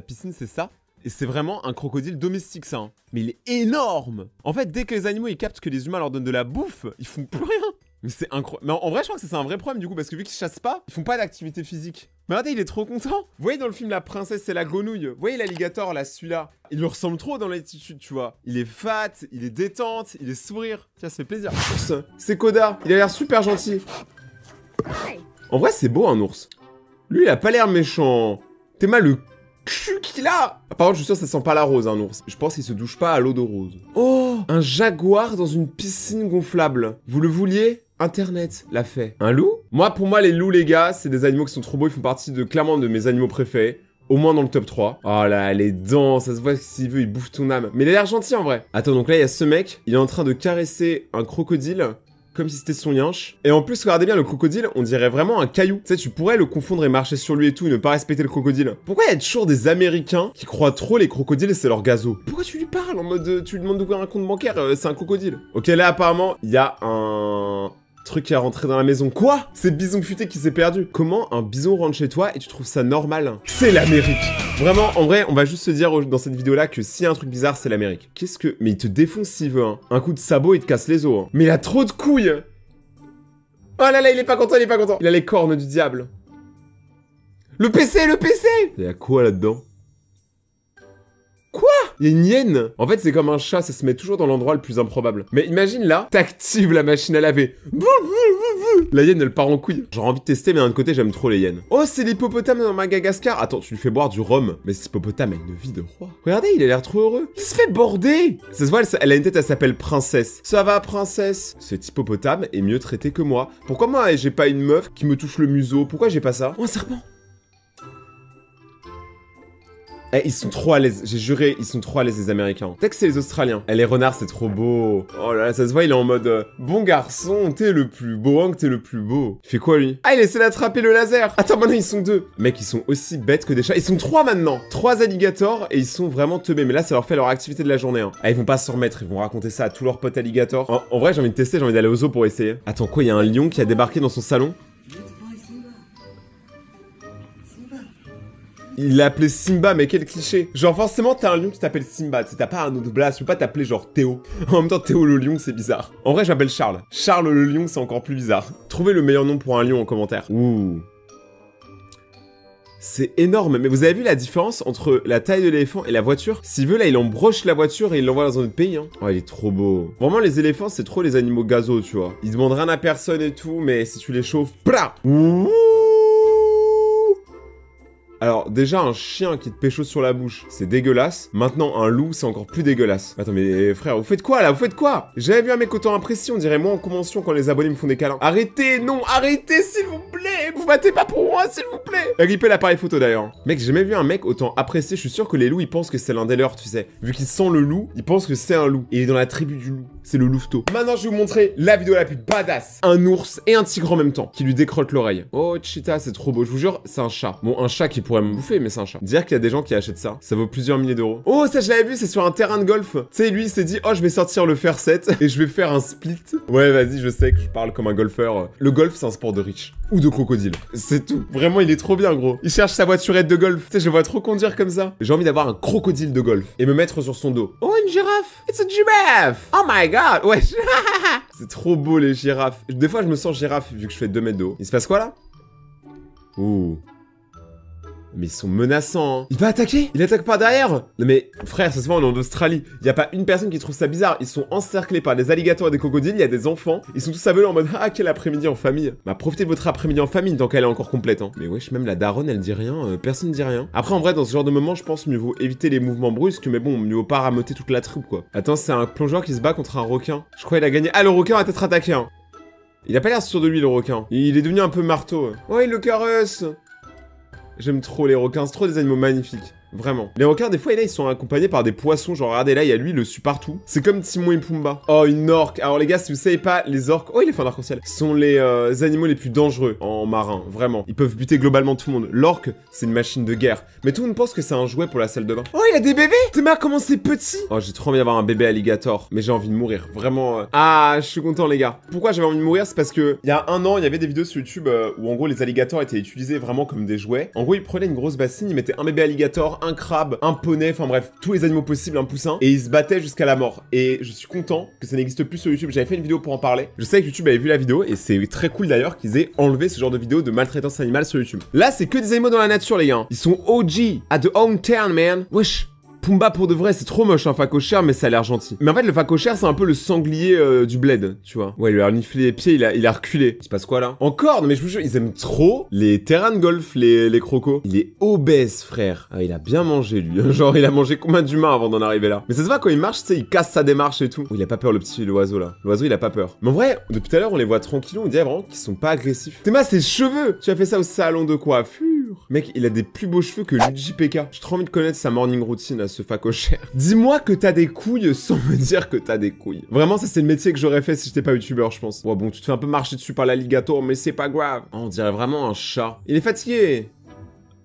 piscine, c'est ça? Et c'est vraiment un crocodile domestique, ça. Hein. Mais il est énorme. En fait, dès que les animaux, ils captent que les humains leur donnent de la bouffe, ils font plus rien. Mais c'est incroyable. Mais en vrai, je crois que c'est un vrai problème, du coup, parce que vu qu'ils chassent pas, ils font pas d'activité physique. Mais regardez, il est trop content. Vous voyez dans le film La Princesse et la Grenouille, vous voyez l'alligator, là, celui-là. Il lui ressemble trop dans l'attitude, tu vois. Il est fat, il est détente, il est sourire. Tiens, ça fait plaisir. Ours, c'est Koda. Il a l'air super gentil. En vrai, c'est beau, un ours. Lui, il a pas l'air méchant. T'es mal le cul qu'il a. Par contre, je suis sûr que ça sent pas la rose, un ours. Je pense qu'il se douche pas à l'eau de rose. Oh, un jaguar dans une piscine gonflable. Vous le vouliez? Internet l'a fait. Un loup? Moi, pour moi, les loups, les gars, c'est des animaux qui sont trop beaux. Ils font partie clairement de mes animaux préférés. Au moins dans le top 3. Oh là, les dents, ça se voit que s'il veut, il bouffe ton âme. Mais il a l'air gentil en vrai. Attends, donc là, il y a ce mec. Il est en train de caresser un crocodile. Comme si c'était son yinche. Et en plus, regardez bien, le crocodile, on dirait vraiment un caillou. Tu sais, tu pourrais le confondre et marcher sur lui et tout, et ne pas respecter le crocodile. Pourquoi il y a toujours des Américains qui croient trop les crocodiles et c'est leur gazo? Pourquoi tu lui parles en mode, tu lui demandes d'ouvrir un compte bancaire, c'est un crocodile. Ok, là, apparemment, il y a un truc qui est rentré dans la maison. Quoi? C'est le bison futé qui s'est perdu. Comment un bison rentre chez toi et tu trouves ça normal? C'est l'Amérique. Vraiment, en vrai, on va juste se dire dans cette vidéo-là que s'il y a un truc bizarre, c'est l'Amérique. Qu'est-ce que... Mais il te défonce s'il veut, hein. Un coup de sabot, il te casse les os, hein. Mais il a trop de couilles. Oh là là, il est pas content, il est pas content. Il a les cornes du diable. Le PC, le PC! Il y a quoi là-dedans? Quoi? Il y a une hyène. En fait, c'est comme un chat, ça se met toujours dans l'endroit le plus improbable. Mais imagine là, t'actives la machine à laver. La hyène, elle part en couille. J'aurais envie de tester, mais d'un autre côté, j'aime trop les hyènes. Oh, c'est l'hippopotame dans Madagascar. Attends, tu lui fais boire du rhum. Mais cet hippopotame a une vie de roi. Regardez, il a l'air trop heureux. Il se fait border. Ça se voit, elle a une tête, elle s'appelle Princesse. Ça va, Princesse? Cet hippopotame est mieux traité que moi. Pourquoi moi, j'ai pas une meuf qui me touche le museau? Pourquoi j'ai pas ça? Oh, un serpent. Eh, ils sont trop à l'aise, j'ai juré, ils sont trop à l'aise les Américains. Peut-être que c'est les Australiens. Eh, les renards, c'est trop beau. Oh là là, ça se voit, il est en mode bon garçon, t'es le plus beau, hein, que t'es le plus beau. Il fait quoi, lui? Ah, il essaie d'attraper le laser. Attends, maintenant, ils sont 2. Mec, ils sont aussi bêtes que des chats. Ils sont 3 maintenant. 3 alligators et ils sont vraiment teubés. Mais là, ça leur fait leur activité de la journée, hein. Ah, ils vont pas se remettre, ils vont raconter ça à tous leurs potes alligators. En vrai, j'ai envie de tester, j'ai envie d'aller au zoo pour essayer. Attends, quoi, il y a un lion qui a débarqué dans son salon? Il l'a appelé Simba, mais quel cliché. Genre, forcément, t'as un lion qui t'appelle Simba. T'as pas un autre blast, tu peux pas t'appeler genre Théo. En même temps, Théo le lion, c'est bizarre. En vrai, je m'appelle Charles. Charles le lion, c'est encore plus bizarre. Trouvez le meilleur nom pour un lion en commentaire. Ouh. C'est énorme, mais vous avez vu la différence entre la taille de l'éléphant et la voiture? S'il veut, là, il embroche la voiture et il l'envoie dans un autre pays, hein. Oh, il est trop beau. Vraiment, les éléphants, c'est trop les animaux gazos, tu vois. Ils demandent rien à personne et tout, mais si tu les chauffes, blah. Ouh. Alors, déjà, un chien qui te pécho sur la bouche, c'est dégueulasse. Maintenant, un loup, c'est encore plus dégueulasse. Attends, mais frère, vous faites quoi, là? Vous faites quoi? J'avais vu un mec autant apprécié, on dirait moi en convention quand les abonnés me font des câlins. Arrêtez, non, arrêtez, s'il vous plaît! Vous battez pas pour moi, s'il vous plaît! Rippez l'appareil photo, d'ailleurs. Mec, j'ai jamais vu un mec autant apprécié. Je suis sûr que les loups, ils pensent que c'est l'un des leurs, tu sais. Vu qu'ils sentent le loup, ils pensent que c'est un loup. Et il est dans la tribu du loup. C'est le louveteau. Maintenant, je vais vous montrer la vidéo la plus badass. Un ours et un tigre en même temps, qui lui décrotte l'oreille. Oh, cheetah, c'est trop beau. Je vous jure, c'est un chat. Bon, un chat qui pourrait me bouffer, mais c'est un chat. Dire qu'il y a des gens qui achètent ça, ça vaut plusieurs milliers d'euros. Oh, ça, je l'avais vu, c'est sur un terrain de golf. Tu sais, lui, il s'est dit, oh, je vais sortir le fer 7 et je vais faire un split. Ouais, vas-y, je sais que je parle comme un golfeur. Le golf, c'est un sport de riche. Ou de crocodile. C'est tout. Vraiment, il est trop bien, gros. Il cherche sa voiturette de golf. Tu sais, je le vois trop conduire comme ça. J'ai envie d'avoir un crocodile de golf et me mettre sur son dos. Oh, une girafe. It's a giraffe. Oh my god. Ouais. C'est trop beau, les girafes. Des fois, je me sens girafe vu que je fais 2 mètres de haut. Il se passe quoi, là? Ouh. Mais ils sont menaçants, hein. Il va attaquer? Il attaque par derrière? Non mais, frère, ça se voit, on est en Australie. Y a pas une personne qui trouve ça bizarre. Ils sont encerclés par des alligators et des crocodiles, il y a des enfants. Ils sont tous aveuglés en mode, ah, quel après-midi en famille. Bah, profitez de votre après-midi en famille tant qu'elle est encore complète, hein. Mais wesh, même la daronne, elle dit rien, personne dit rien. Après, en vrai, dans ce genre de moment, je pense mieux vaut éviter les mouvements brusques, mais bon, mieux vaut pas rameuter toute la troupe, quoi. Attends, c'est un plongeur qui se bat contre un requin. Je crois qu'il a gagné. Ah, le requin va peut-être attaqué, hein. Il a pas l'air sûr de lui, le requin. Il est devenu un peu marteau. Ouais, il le caresse. J'aime trop les requins, c'est trop des animaux magnifiques. Vraiment. Les requins, des fois, et là, ils sont accompagnés par des poissons. Genre, regardez, là, il y a lui, il le suit partout. C'est comme Timon et Pumba. Oh, une orque. Alors, les gars, si vous savez pas, les orques... Oh, il est fait un arc-en-ciel. Sont les animaux les plus dangereux en marin. Vraiment. Ils peuvent buter globalement tout le monde. L'orque, c'est une machine de guerre. Mais tout le monde pense que c'est un jouet pour la salle de bain. Oh, il a des bébés. T'es marre comment c'est petit. Oh, j'ai trop envie d'avoir un bébé alligator. Mais j'ai envie de mourir. Vraiment. Ah, je suis content, les gars. Pourquoi j'avais envie de mourir? C'est parce que il y a un an, il y avait des vidéos sur YouTube où, en gros, les alligators étaient utilisés vraiment comme des jouets. En gros, ils prenaient une grosse bassine, ils mettaient un bébé alligator, un crabe, un poney, enfin bref, tous les animaux possibles, un poussin, et ils se battaient jusqu'à la mort. Et je suis content que ça n'existe plus sur YouTube. J'avais fait une vidéo pour en parler. Je sais que YouTube avait vu la vidéo, et c'est très cool d'ailleurs qu'ils aient enlevé ce genre de vidéo de maltraitance animale sur YouTube. Là, c'est que des animaux dans la nature, les gars. Ils sont OG, at the hometown, man. Wesh. Pumba pour de vrai, c'est trop moche un phacochère, mais ça a l'air gentil. Mais en fait, le phacochère, c'est un peu le sanglier du bled, tu vois. Ouais, il lui a niflé les pieds, il a reculé. Il se passe quoi là? Encore, non mais je vous jure, ils aiment trop les terrains de golf, les crocos. Il est obèse, frère. Ah, il a bien mangé, lui. Genre, il a mangé combien d'humains avant d'en arriver là? Mais ça se voit quand il marche, tu sais, il casse sa démarche et tout. Oh, il a pas peur, l'oiseau là. L'oiseau, il a pas peur. Mais en vrai, depuis tout à l'heure, on les voit tranquillons, on dirait vraiment qu'ils sont pas agressifs. Théma, ses cheveux! Tu as fait ça au salon de coiffure? Mec, il a des plus beaux cheveux que Luigi PK. J'ai trop envie de connaître sa morning routine à ce phacochère. Dis-moi que t'as des couilles sans me dire que t'as des couilles. Vraiment, ça c'est le métier que j'aurais fait si j'étais pas youtubeur, je pense. Ouais, bon, tu te fais un peu marcher dessus par l'alligator, mais c'est pas grave. Oh, on dirait vraiment un chat. Il est fatigué.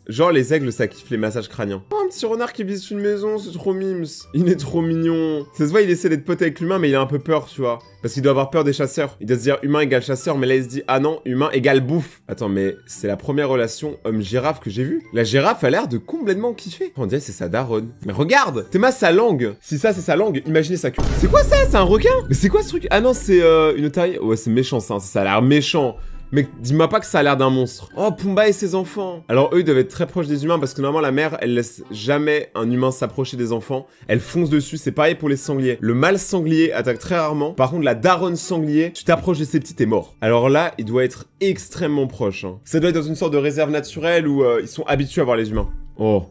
Genre, les aigles, ça kiffe les massages crâniens. Oh, un petit renard qui visite une maison, c'est trop mimes. Il est trop mignon. Ça se voit, il essaie d'être pote avec l'humain, mais il a un peu peur, tu vois. Parce qu'il doit avoir peur des chasseurs. Il doit se dire humain égale chasseur, mais là, il se dit, ah non, humain égale bouffe. Attends, mais c'est la première relation homme-girafe que j'ai vue. La girafe a l'air de complètement kiffer. On dirait c'est sa daronne. Mais regarde, Théma, sa langue. Si ça, c'est sa langue, imaginez sa queue. C'est quoi ça? C'est un requin? Mais c'est quoi ce truc? Ah non, c'est une otarie. Ouais, c'est méchant, ça a l'air méchant. Mais dis-moi pas que ça a l'air d'un monstre. Oh, Pumba et ses enfants. Alors eux, ils doivent être très proches des humains parce que normalement, la mère, elle laisse jamais un humain s'approcher des enfants. Elle fonce dessus. C'est pareil pour les sangliers. Le mâle sanglier attaque très rarement. Par contre, la daronne sanglier, tu t'approches de ses petits, t'es mort. Alors là, il doit être extrêmement proche. Hein. Ça doit être dans une sorte de réserve naturelle où ils sont habitués à voir les humains. Oh.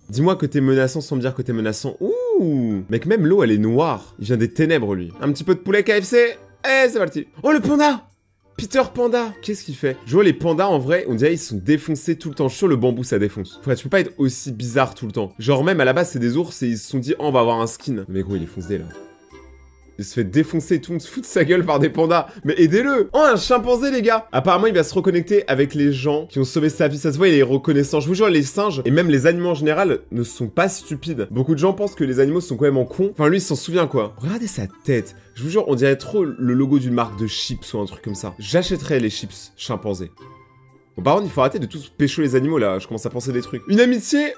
Dis-moi que t'es menaçant sans me dire que t'es menaçant. Ouh. Mec, même l'eau, elle est noire. Il vient des ténèbres, lui. Un petit peu de poulet KFC. Eh, c'est parti. Oh, le panda! Peter Panda! Qu'est-ce qu'il fait? Je vois les pandas, en vrai, on dirait ils sont défoncés tout le temps. Je suis sûr, le bambou, ça défonce. Frère, tu peux pas être aussi bizarre tout le temps. Genre, même à la base, c'est des ours et ils se sont dit, oh, on va avoir un skin. Mais gros, il est foncé, là. Il se fait défoncer, tout le monde se fout de sa gueule par des pandas. Mais aidez-le! Oh, un chimpanzé, les gars! Apparemment, il va se reconnecter avec les gens qui ont sauvé sa vie. Ça se voit, il est reconnaissant. Je vous jure, les singes, et même les animaux en général, ne sont pas stupides. Beaucoup de gens pensent que les animaux sont quand même en cons. Enfin, lui, il s'en souvient, quoi. Regardez sa tête. Je vous jure, on dirait trop le logo d'une marque de chips ou un truc comme ça. J'achèterais les chips chimpanzés. Bon, par contre, il faut arrêter de tous pécho les animaux, là. Je commence à penser des trucs. Une amitié!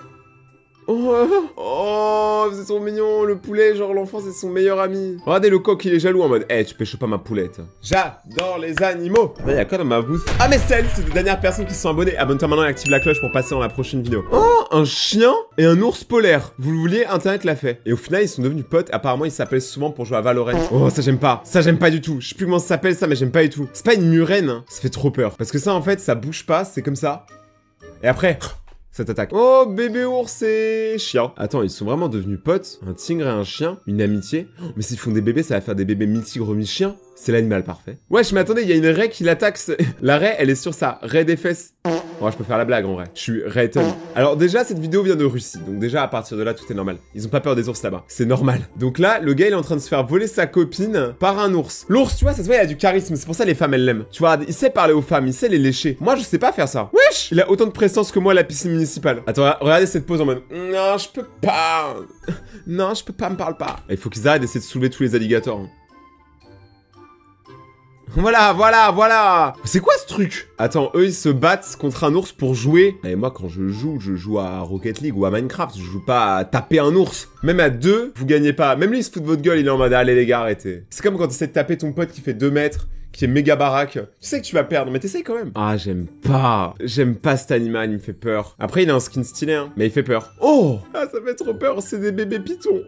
Oh, c'est trop mignon, le poulet, genre l'enfant c'est son meilleur ami. Regardez le coq, il est jaloux en mode, eh, tu pêches pas ma poulette. J'adore les animaux. Il y a quoi dans ma bouche? Ah mais celle, c'est les dernières personnes qui se sont abonnées. Abonne-toi maintenant et active la cloche pour passer dans la prochaine vidéo. Oh, un chien et un ours polaire. Vous le vouliez, Internet l'a fait. Et au final, ils sont devenus potes. Apparemment, ils s'appellent souvent pour jouer à Valorant. Oh, ça j'aime pas. Ça j'aime pas du tout. Je sais plus comment ça s'appelle ça, mais j'aime pas du tout. C'est pas une murène, hein. Ça fait trop peur. Parce que ça, en fait, ça bouge pas, c'est comme ça. Et après... ça t'attaque. Oh, bébé ours et chien. Attends, ils sont vraiment devenus potes? Un tigre et un chien? Une amitié? Oh, mais s'ils font des bébés, ça va faire des bébés mi-tigre, mi-chien? C'est l'animal parfait. Wesh, mais attendez, il y a une raie qui l'attaque. La raie, elle est sur sa raie des fesses. Oh, je peux faire la blague en vrai. Je suis Rayton. Alors déjà, cette vidéo vient de Russie. Donc déjà, à partir de là, tout est normal. Ils ont pas peur des ours là-bas. C'est normal. Donc là, le gars, il est en train de se faire voler sa copine par un ours. L'ours, tu vois, ça se voit, il a du charisme. C'est pour ça les femmes, elles l'aiment. Tu vois, il sait parler aux femmes, il sait les lécher. Moi, je sais pas faire ça. Wesh! Il a autant de présence que moi à la piscine municipale. Attends, regardez cette pose en mode... non, je peux pas. Non, je peux pas, me parle pas. Il faut qu'ils arrêtent d'essayer de soulever tous les alligators. Voilà. C'est quoi ce truc? Attends, eux ils se battent contre un ours pour jouer. Et moi quand je joue à Rocket League ou à Minecraft. Je joue pas à taper un ours. Même à 2, vous gagnez pas. Même lui il se fout de votre gueule, il est en mode allez les gars, arrêtez. C'est comme quand tu essaies de taper ton pote qui fait 2 mètres, qui est méga baraque. Tu sais que tu vas perdre, mais t'essayes quand même. Ah, j'aime pas cet animal, il me fait peur. Après il a un skin stylé, hein, mais il fait peur. Oh! Ah, ça fait trop peur, c'est des bébés pitons.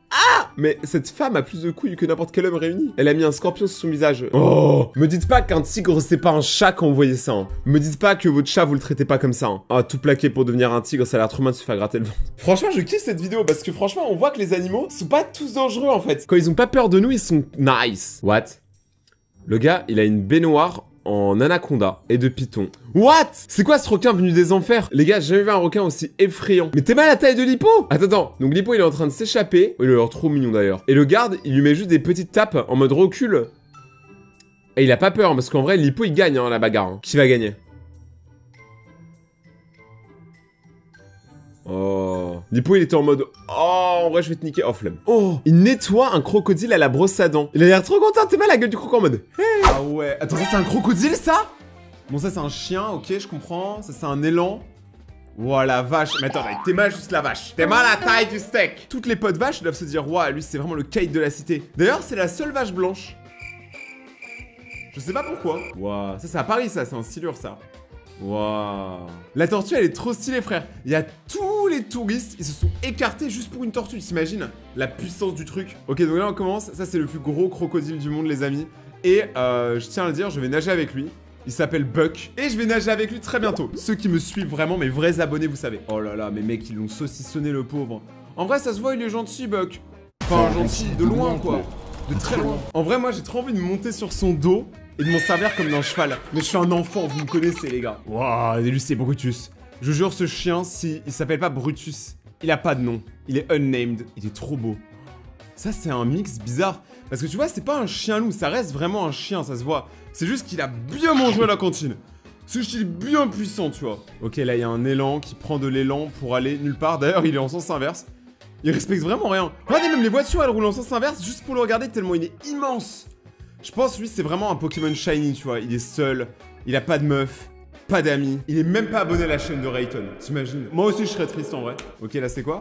Ah! Mais cette femme a plus de couilles que n'importe quel homme réuni. Elle a mis un scorpion sur son visage. Oh! Me dites pas qu'un tigre c'est pas un chat quand vous voyez ça. Hein. Me dites pas que votre chat vous le traitez pas comme ça. Hein. Ah, tout plaqué pour devenir un tigre, ça a l'air trop mal de se faire gratter le ventre. Franchement, je kiffe cette vidéo parce que franchement, on voit que les animaux sont pas tous dangereux en fait. Quand ils ont pas peur de nous, ils sont nice. What? Le gars, il a une baignoire en anaconda et de python. What? C'est quoi ce requin venu des enfers? Les gars, j'ai jamais vu un requin aussi effrayant. Mais t'es mal à la taille de l'hippo? Attends, donc l'hippo il est en train de s'échapper. Oh, il a l'air trop mignon d'ailleurs. Et le garde, il lui met juste des petites tapes en mode recul. Et il a pas peur, parce qu'en vrai, l'hippo il gagne la bagarre. Hein. Qui va gagner? Oh. L'hippo il était en mode oh en vrai je vais te niquer. Oh flemme. Oh il nettoie un crocodile à la brosse à dents. Il a l'air trop content. T'es mal la gueule du croco en mode hey. Ah ouais. Attends ça c'est un crocodile ça? Bon ça c'est un chien. Ok je comprends. Ça c'est un élan. Voilà vache. Mais attends t'es mal juste la vache. T'es mal à la taille du steak. Toutes les potes vaches doivent se dire ouais lui c'est vraiment le Kate de la cité. D'ailleurs c'est la seule vache blanche. Je sais pas pourquoi. Waouh. Ça c'est à Paris ça. C'est un silure ça. Waouh. La tortue elle est trop stylée frère. Il y a tous les touristes, ils se sont écartés juste pour une tortue, t'imagines la puissance du truc. Ok donc là on commence, ça c'est le plus gros crocodile du monde les amis. Et je tiens à le dire, je vais nager avec lui. Il s'appelle Buck. Et je vais nager avec lui très bientôt. Ceux qui me suivent vraiment, mes vrais abonnés vous savez. Oh là là mais mec ils l'ont saucissonné le pauvre. En vrai ça se voit il est gentil Buck. Enfin gentil de loin quoi. De très loin. En vrai moi j'ai trop envie de monter sur son dos et de m'en servir comme d'un cheval. Mais je suis un enfant, vous me connaissez les gars. Waouh, et lui c'est Brutus. Je jure ce chien, si il s'appelle pas Brutus, il a pas de nom. Il est unnamed, il est trop beau. Ça c'est un mix bizarre. Parce que tu vois, c'est pas un chien loup, ça reste vraiment un chien, ça se voit. C'est juste qu'il a bien mangé à la cantine. C'est juste qu'il est bien puissant, tu vois. Ok, là il y a un élan qui prend de l'élan pour aller nulle part. D'ailleurs, il est en sens inverse. Il respecte vraiment rien. Regardez, même les voitures elles roulent en sens inverse juste pour le regarder tellement il est immense. Je pense lui c'est vraiment un Pokémon shiny tu vois, il est seul, il a pas de meuf, pas d'amis, il est même pas abonné à la chaîne de Rayton, t'imagines? Moi aussi je serais triste en vrai. Ok là c'est quoi?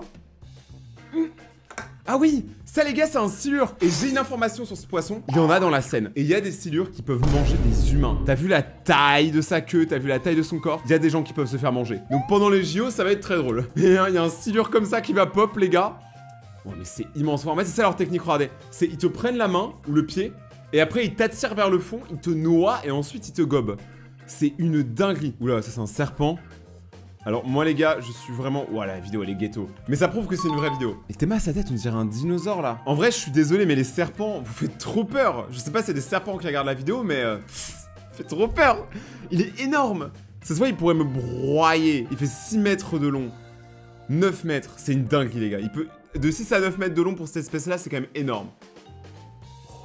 Ah oui, ça les gars c'est un silure. Et j'ai une information sur ce poisson, il y en a dans la Seine. Et il y a des silures qui peuvent manger des humains. T'as vu la taille de sa queue, t'as vu la taille de son corps? Il y a des gens qui peuvent se faire manger. Donc pendant les JO ça va être très drôle. Et il y a un silure comme ça qui va pop les gars. Oh mais c'est immense, en fait c'est ça leur technique, regardez. C'est ils te prennent la main ou le pied. Et après, il t'attire vers le fond, il te noie et ensuite il te gobe. C'est une dinguerie. Oula, ça c'est un serpent. Alors moi les gars, je suis vraiment... Ouah, la vidéo elle est ghetto. Mais ça prouve que c'est une vraie vidéo. Et t'es mal à sa tête, on dirait un dinosaure là. En vrai, je suis désolé, mais les serpents, vous faites trop peur. Je sais pas si c'est des serpents qui regardent la vidéo, mais... fait trop peur. Il est énorme. Ça se voit, il pourrait me broyer. Il fait 6 mètres de long. 9 mètres. C'est une dinguerie les gars. Il peut... De 6 à 9 mètres de long pour cette espèce là, c'est quand même énorme.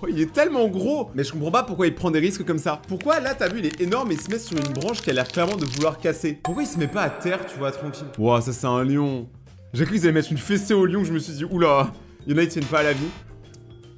Oh, il est tellement gros. Mais je comprends pas pourquoi il prend des risques comme ça. Pourquoi là t'as vu il est énorme et il se met sur une branche qui a l'air clairement de vouloir casser. Pourquoi il se met pas à terre tu vois tranquille? Ouah ça c'est un lion. J'ai cru qu'ils allaient mettre une fessée au lion. Je me suis dit oula. Il y en a ils tiennent pas à la vie.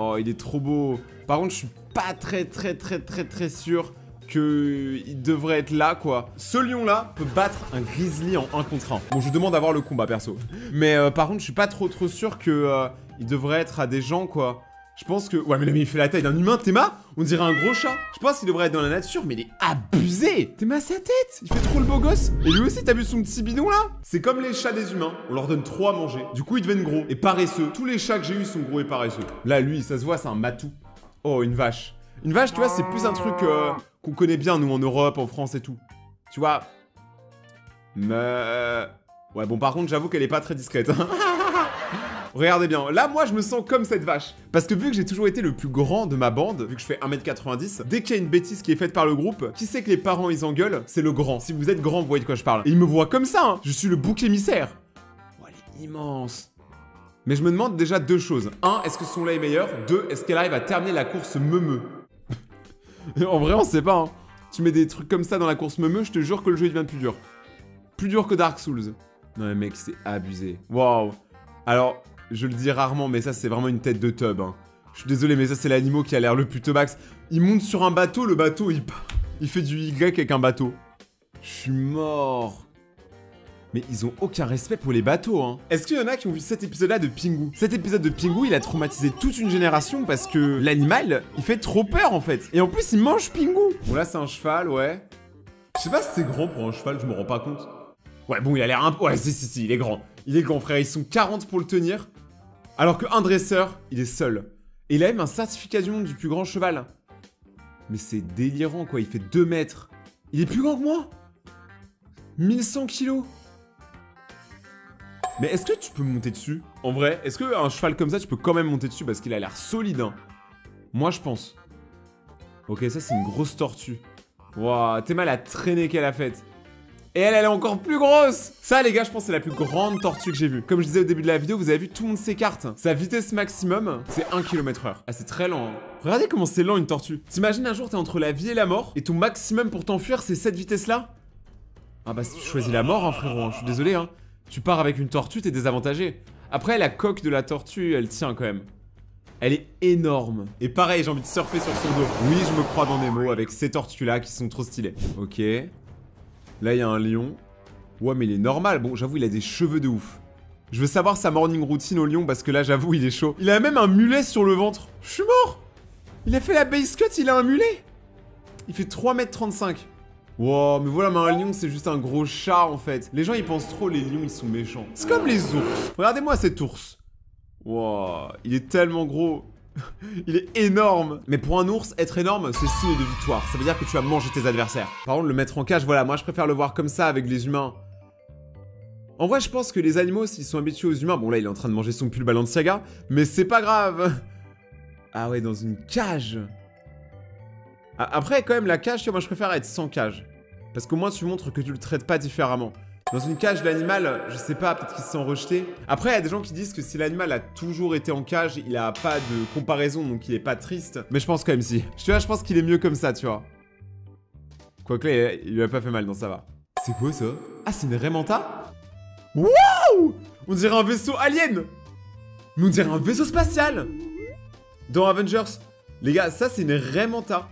Oh il est trop beau. Par contre je suis pas très sûr qu'il devrait être là quoi. Ce lion là peut battre un grizzly en 1 contre 1. Bon je demande d'avoir le combat perso. Mais par contre je suis pas trop sûr que il devrait être à des gens quoi. Je pense que... Ouais, mais il fait la taille d'un humain, Théma. On dirait un gros chat. Je pense qu'il devrait être dans la nature, mais il est abusé. Théma, sa tête. Il fait trop le beau gosse. Et lui aussi, t'as vu son petit bidon, là? C'est comme les chats des humains. On leur donne trop à manger. Du coup, ils deviennent gros et paresseux. Tous les chats que j'ai eu sont gros et paresseux. Là, lui, ça se voit, c'est un matou. Oh, une vache. Une vache, tu vois, c'est plus un truc qu'on connaît bien, nous, en Europe, en France et tout. Tu vois? Mais... Ouais, bon, par contre, j'avoue qu'elle est pas très discrète. Regardez bien, là moi je me sens comme cette vache. Parce que vu que j'ai toujours été le plus grand de ma bande, vu que je fais 1m90, dès qu'il y a une bêtise qui est faite par le groupe, qui sait que les parents ils engueulent, c'est le grand. Si vous êtes grand, vous voyez de quoi je parle. Et ils me voient comme ça, hein. Je suis le bouc émissaire. Oh, elle est immense. Mais je me demande déjà 2 choses. 1, est-ce que son lait est meilleur? 2, est-ce qu'elle arrive à terminer la course meumeux? En vrai on sait pas, hein. Tu mets des trucs comme ça dans la course meumeux, je te jure que le jeu il devient plus dur. Plus dur que Dark Souls. Non mais mec, c'est abusé. Waouh. Alors... Je le dis rarement, mais ça, c'est vraiment une tête de tub. Hein. Je suis désolé, mais ça, c'est l'animal qui a l'air le plus tebax. Il monte sur un bateau, le bateau, il fait du Y avec un bateau. Je suis mort. Mais ils ont aucun respect pour les bateaux, hein. Est-ce qu'il y en a qui ont vu cet épisode-là de Pingu? Cet épisode de Pingu, il a traumatisé toute une génération parce que l'animal, il fait trop peur, en fait. Et en plus, il mange Pingu. Bon, là, c'est un cheval, ouais. Je sais pas si c'est grand pour un cheval, je me rends pas compte. Ouais, bon, il a l'air un peu... Ouais, si, il est grand. Il est grand, frère. Ils sont 40 pour le tenir. Alors qu'un dresseur, il est seul. Et il a même un certificat du monde du plus grand cheval. Mais c'est délirant, quoi. Il fait 2 mètres. Il est plus grand que moi. 1100 kilos. Mais est-ce que tu peux monter dessus? En vrai, est-ce qu'un cheval comme ça, tu peux quand même monter dessus? Parce qu'il a l'air solide, hein. Moi, je pense. Ok, ça, c'est une grosse tortue. Waouh, Théma la traînée qu'elle a faite. Et elle est encore plus grosse. Ça, les gars, je pense que c'est la plus grande tortue que j'ai vue. Comme je disais au début de la vidéo, vous avez vu, tout le monde s'écarte. Sa vitesse maximum, c'est 1 km/h. Ah, c'est très lent, hein. Regardez comment c'est lent, une tortue. T'imagines un jour, t'es entre la vie et la mort, et ton maximum pour t'enfuir, c'est cette vitesse-là? Ah bah, si tu choisis la mort, hein, frérot, hein, je suis désolé, hein. Tu pars avec une tortue, t'es désavantagé. Après, la coque de la tortue, elle tient quand même. Elle est énorme. Et pareil, j'ai envie de surfer sur son dos. Oui, je me crois dans Nemo avec ces tortues-là qui sont trop stylées. Ok. Là, il y a un lion. Ouais, mais il est normal. Bon, j'avoue, il a des cheveux de ouf. Je veux savoir sa morning routine au lion parce que là, j'avoue, il est chaud. Il a même un mulet sur le ventre. Je suis mort. Il a fait la base cut, il a un mulet. Il fait 3,35 m. Wow, mais voilà, mais un lion, c'est juste un gros chat, en fait. Les gens, ils pensent trop, les lions, ils sont méchants. C'est comme les ours. Regardez-moi cet ours. Wow, il est tellement gros. Il est énorme. Mais pour un ours, être énorme, c'est signe de victoire. Ça veut dire que tu as mangé tes adversaires. Par contre, le mettre en cage, voilà, moi je préfère le voir comme ça avec les humains. En vrai, je pense que les animaux, s'ils sont habitués aux humains... Bon, là, il est en train de manger son pull Balenciaga, mais c'est pas grave. Ah ouais, dans une cage. Après, quand même, la cage, tu vois, moi je préfère être sans cage. Parce qu'au moins, tu montres que tu le traites pas différemment. Dans une cage, l'animal, je sais pas, peut-être qu'il se sent rejeté. Après, il y a des gens qui disent que si l'animal a toujours été en cage, il a pas de comparaison, donc il est pas triste. Mais je pense quand même si. Tu vois, je pense qu'il est mieux comme ça, tu vois. Quoique là, il lui a pas fait mal, donc ça va. C'est quoi ça? Ah, c'est une raie manta? Wouh! On dirait un vaisseau alien! Mais on dirait un vaisseau spatial! Dans Avengers. Les gars, ça c'est une raie manta.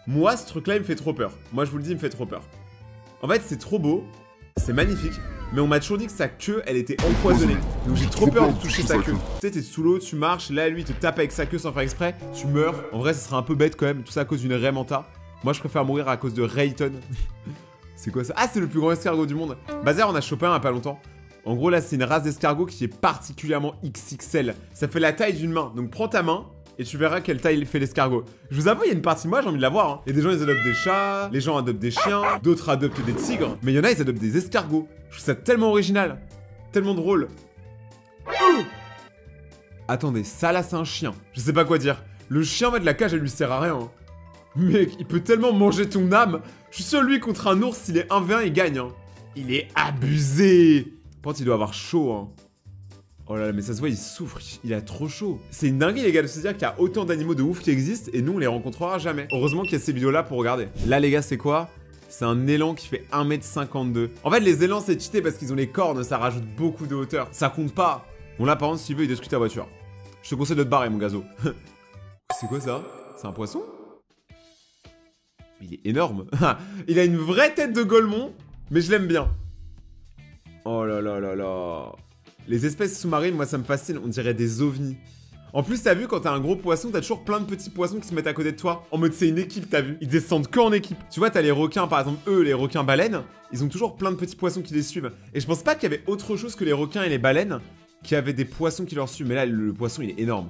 Moi, ce truc-là, il me fait trop peur. Moi, je vous le dis, il me fait trop peur. En fait, c'est trop beau. C'est magnifique, mais on m'a toujours dit que sa queue, elle était empoisonnée. Donc j'ai trop peur de toucher sa queue. Tu sais, t'es sous l'eau, tu marches, là lui il te tape avec sa queue sans faire exprès, tu meurs. En vrai, ce serait un peu bête quand même, tout ça à cause d'une raie manta. Moi, je préfère mourir à cause de Rayton. C'est quoi ça? Ah, c'est le plus grand escargot du monde. Bazar, on a chopé un il y a pas longtemps. En gros, là, c'est une race d'escargot qui est particulièrement XXL. Ça fait la taille d'une main. Donc prends ta main. Et tu verras quelle taille fait l'escargot. Je vous avoue, il y a une partie de moi, j'ai envie de la voir. Hein. Il y a des gens, ils adoptent des chats, les gens adoptent des chiens, d'autres adoptent des tigres. Mais il y en a, ils adoptent des escargots. Je trouve ça tellement original, tellement drôle. Attendez, ça là, c'est un chien. Je sais pas quoi dire. Le chien, en fait, la cage, elle lui sert à rien. Hein. Mec, il peut tellement manger ton âme. Je suis sûr, lui, contre un ours, s'il est 1v1, il gagne. Hein. Il est abusé. Par contre, il doit avoir chaud. Hein. Oh là là, mais ça se voit, il souffre, il a trop chaud. C'est une dinguerie, les gars, de se dire qu'il y a autant d'animaux de ouf qui existent et nous, on les rencontrera jamais. Heureusement qu'il y a ces vidéos-là pour regarder. Là, les gars, c'est quoi? C'est un élan qui fait 1,52 m. En fait, les élans, c'est cheaté parce qu'ils ont les cornes, ça rajoute beaucoup de hauteur. Ça compte pas. Bon, là, par contre, s'il veut, il discute ta voiture. Je te conseille de te barrer, mon gazo. C'est quoi ça? C'est un poisson? Mais il est énorme. Il a une vraie tête de Golemon, mais je l'aime bien. Oh là là là là. Les espèces sous-marines, moi ça me fascine, on dirait des ovnis. En plus, t'as vu, quand t'as un gros poisson, t'as toujours plein de petits poissons qui se mettent à côté de toi. En mode, c'est une équipe, t'as vu? Ils descendent que en équipe. Tu vois, t'as les requins, par exemple, eux, les requins baleines, ils ont toujours plein de petits poissons qui les suivent. Et je pense pas qu'il y avait autre chose que les requins et les baleines qui avaient des poissons qui leur suivent. Mais là, le poisson, il est énorme.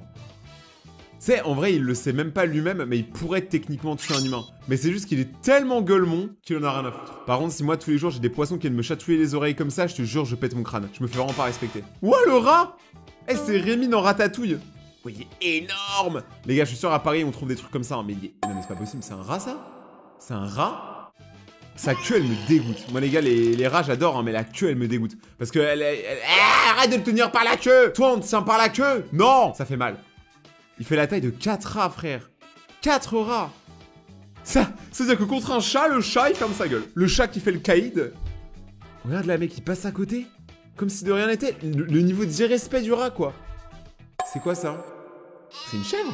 Tu sais, en vrai, il le sait même pas lui-même, mais il pourrait techniquement tuer un humain. Mais c'est juste qu'il est tellement gueulemon qu'il en a rien à foutre. Par contre, si moi, tous les jours, j'ai des poissons qui viennent me chatouiller les oreilles comme ça, je te jure, je pète mon crâne. Je me fais vraiment pas respecter. Ouah, le rat! Eh, c'est Rémi dans Ratatouille. Oui, il est énorme! Les gars, je suis sûr, à Paris, on trouve des trucs comme ça, hein, mais il est... Non, mais c'est pas possible, c'est un rat, ça? C'est un rat? Sa queue, elle me dégoûte. Moi, les gars, les rats, j'adore, hein, mais la queue, elle me dégoûte. Parce que arrête de le tenir par la queue! Toi, on te tient par la queue! Non! Ça fait mal. Il fait la taille de 4 rats, frère. 4 rats. Ça veut dire que contre un chat, le chat, il ferme sa gueule. Le chat qui fait le caïd. Regarde là, mec, il passe à côté. Comme si de rien n'était. Le niveau d'irrespect du rat, quoi. C'est quoi, ça? C'est une chèvre.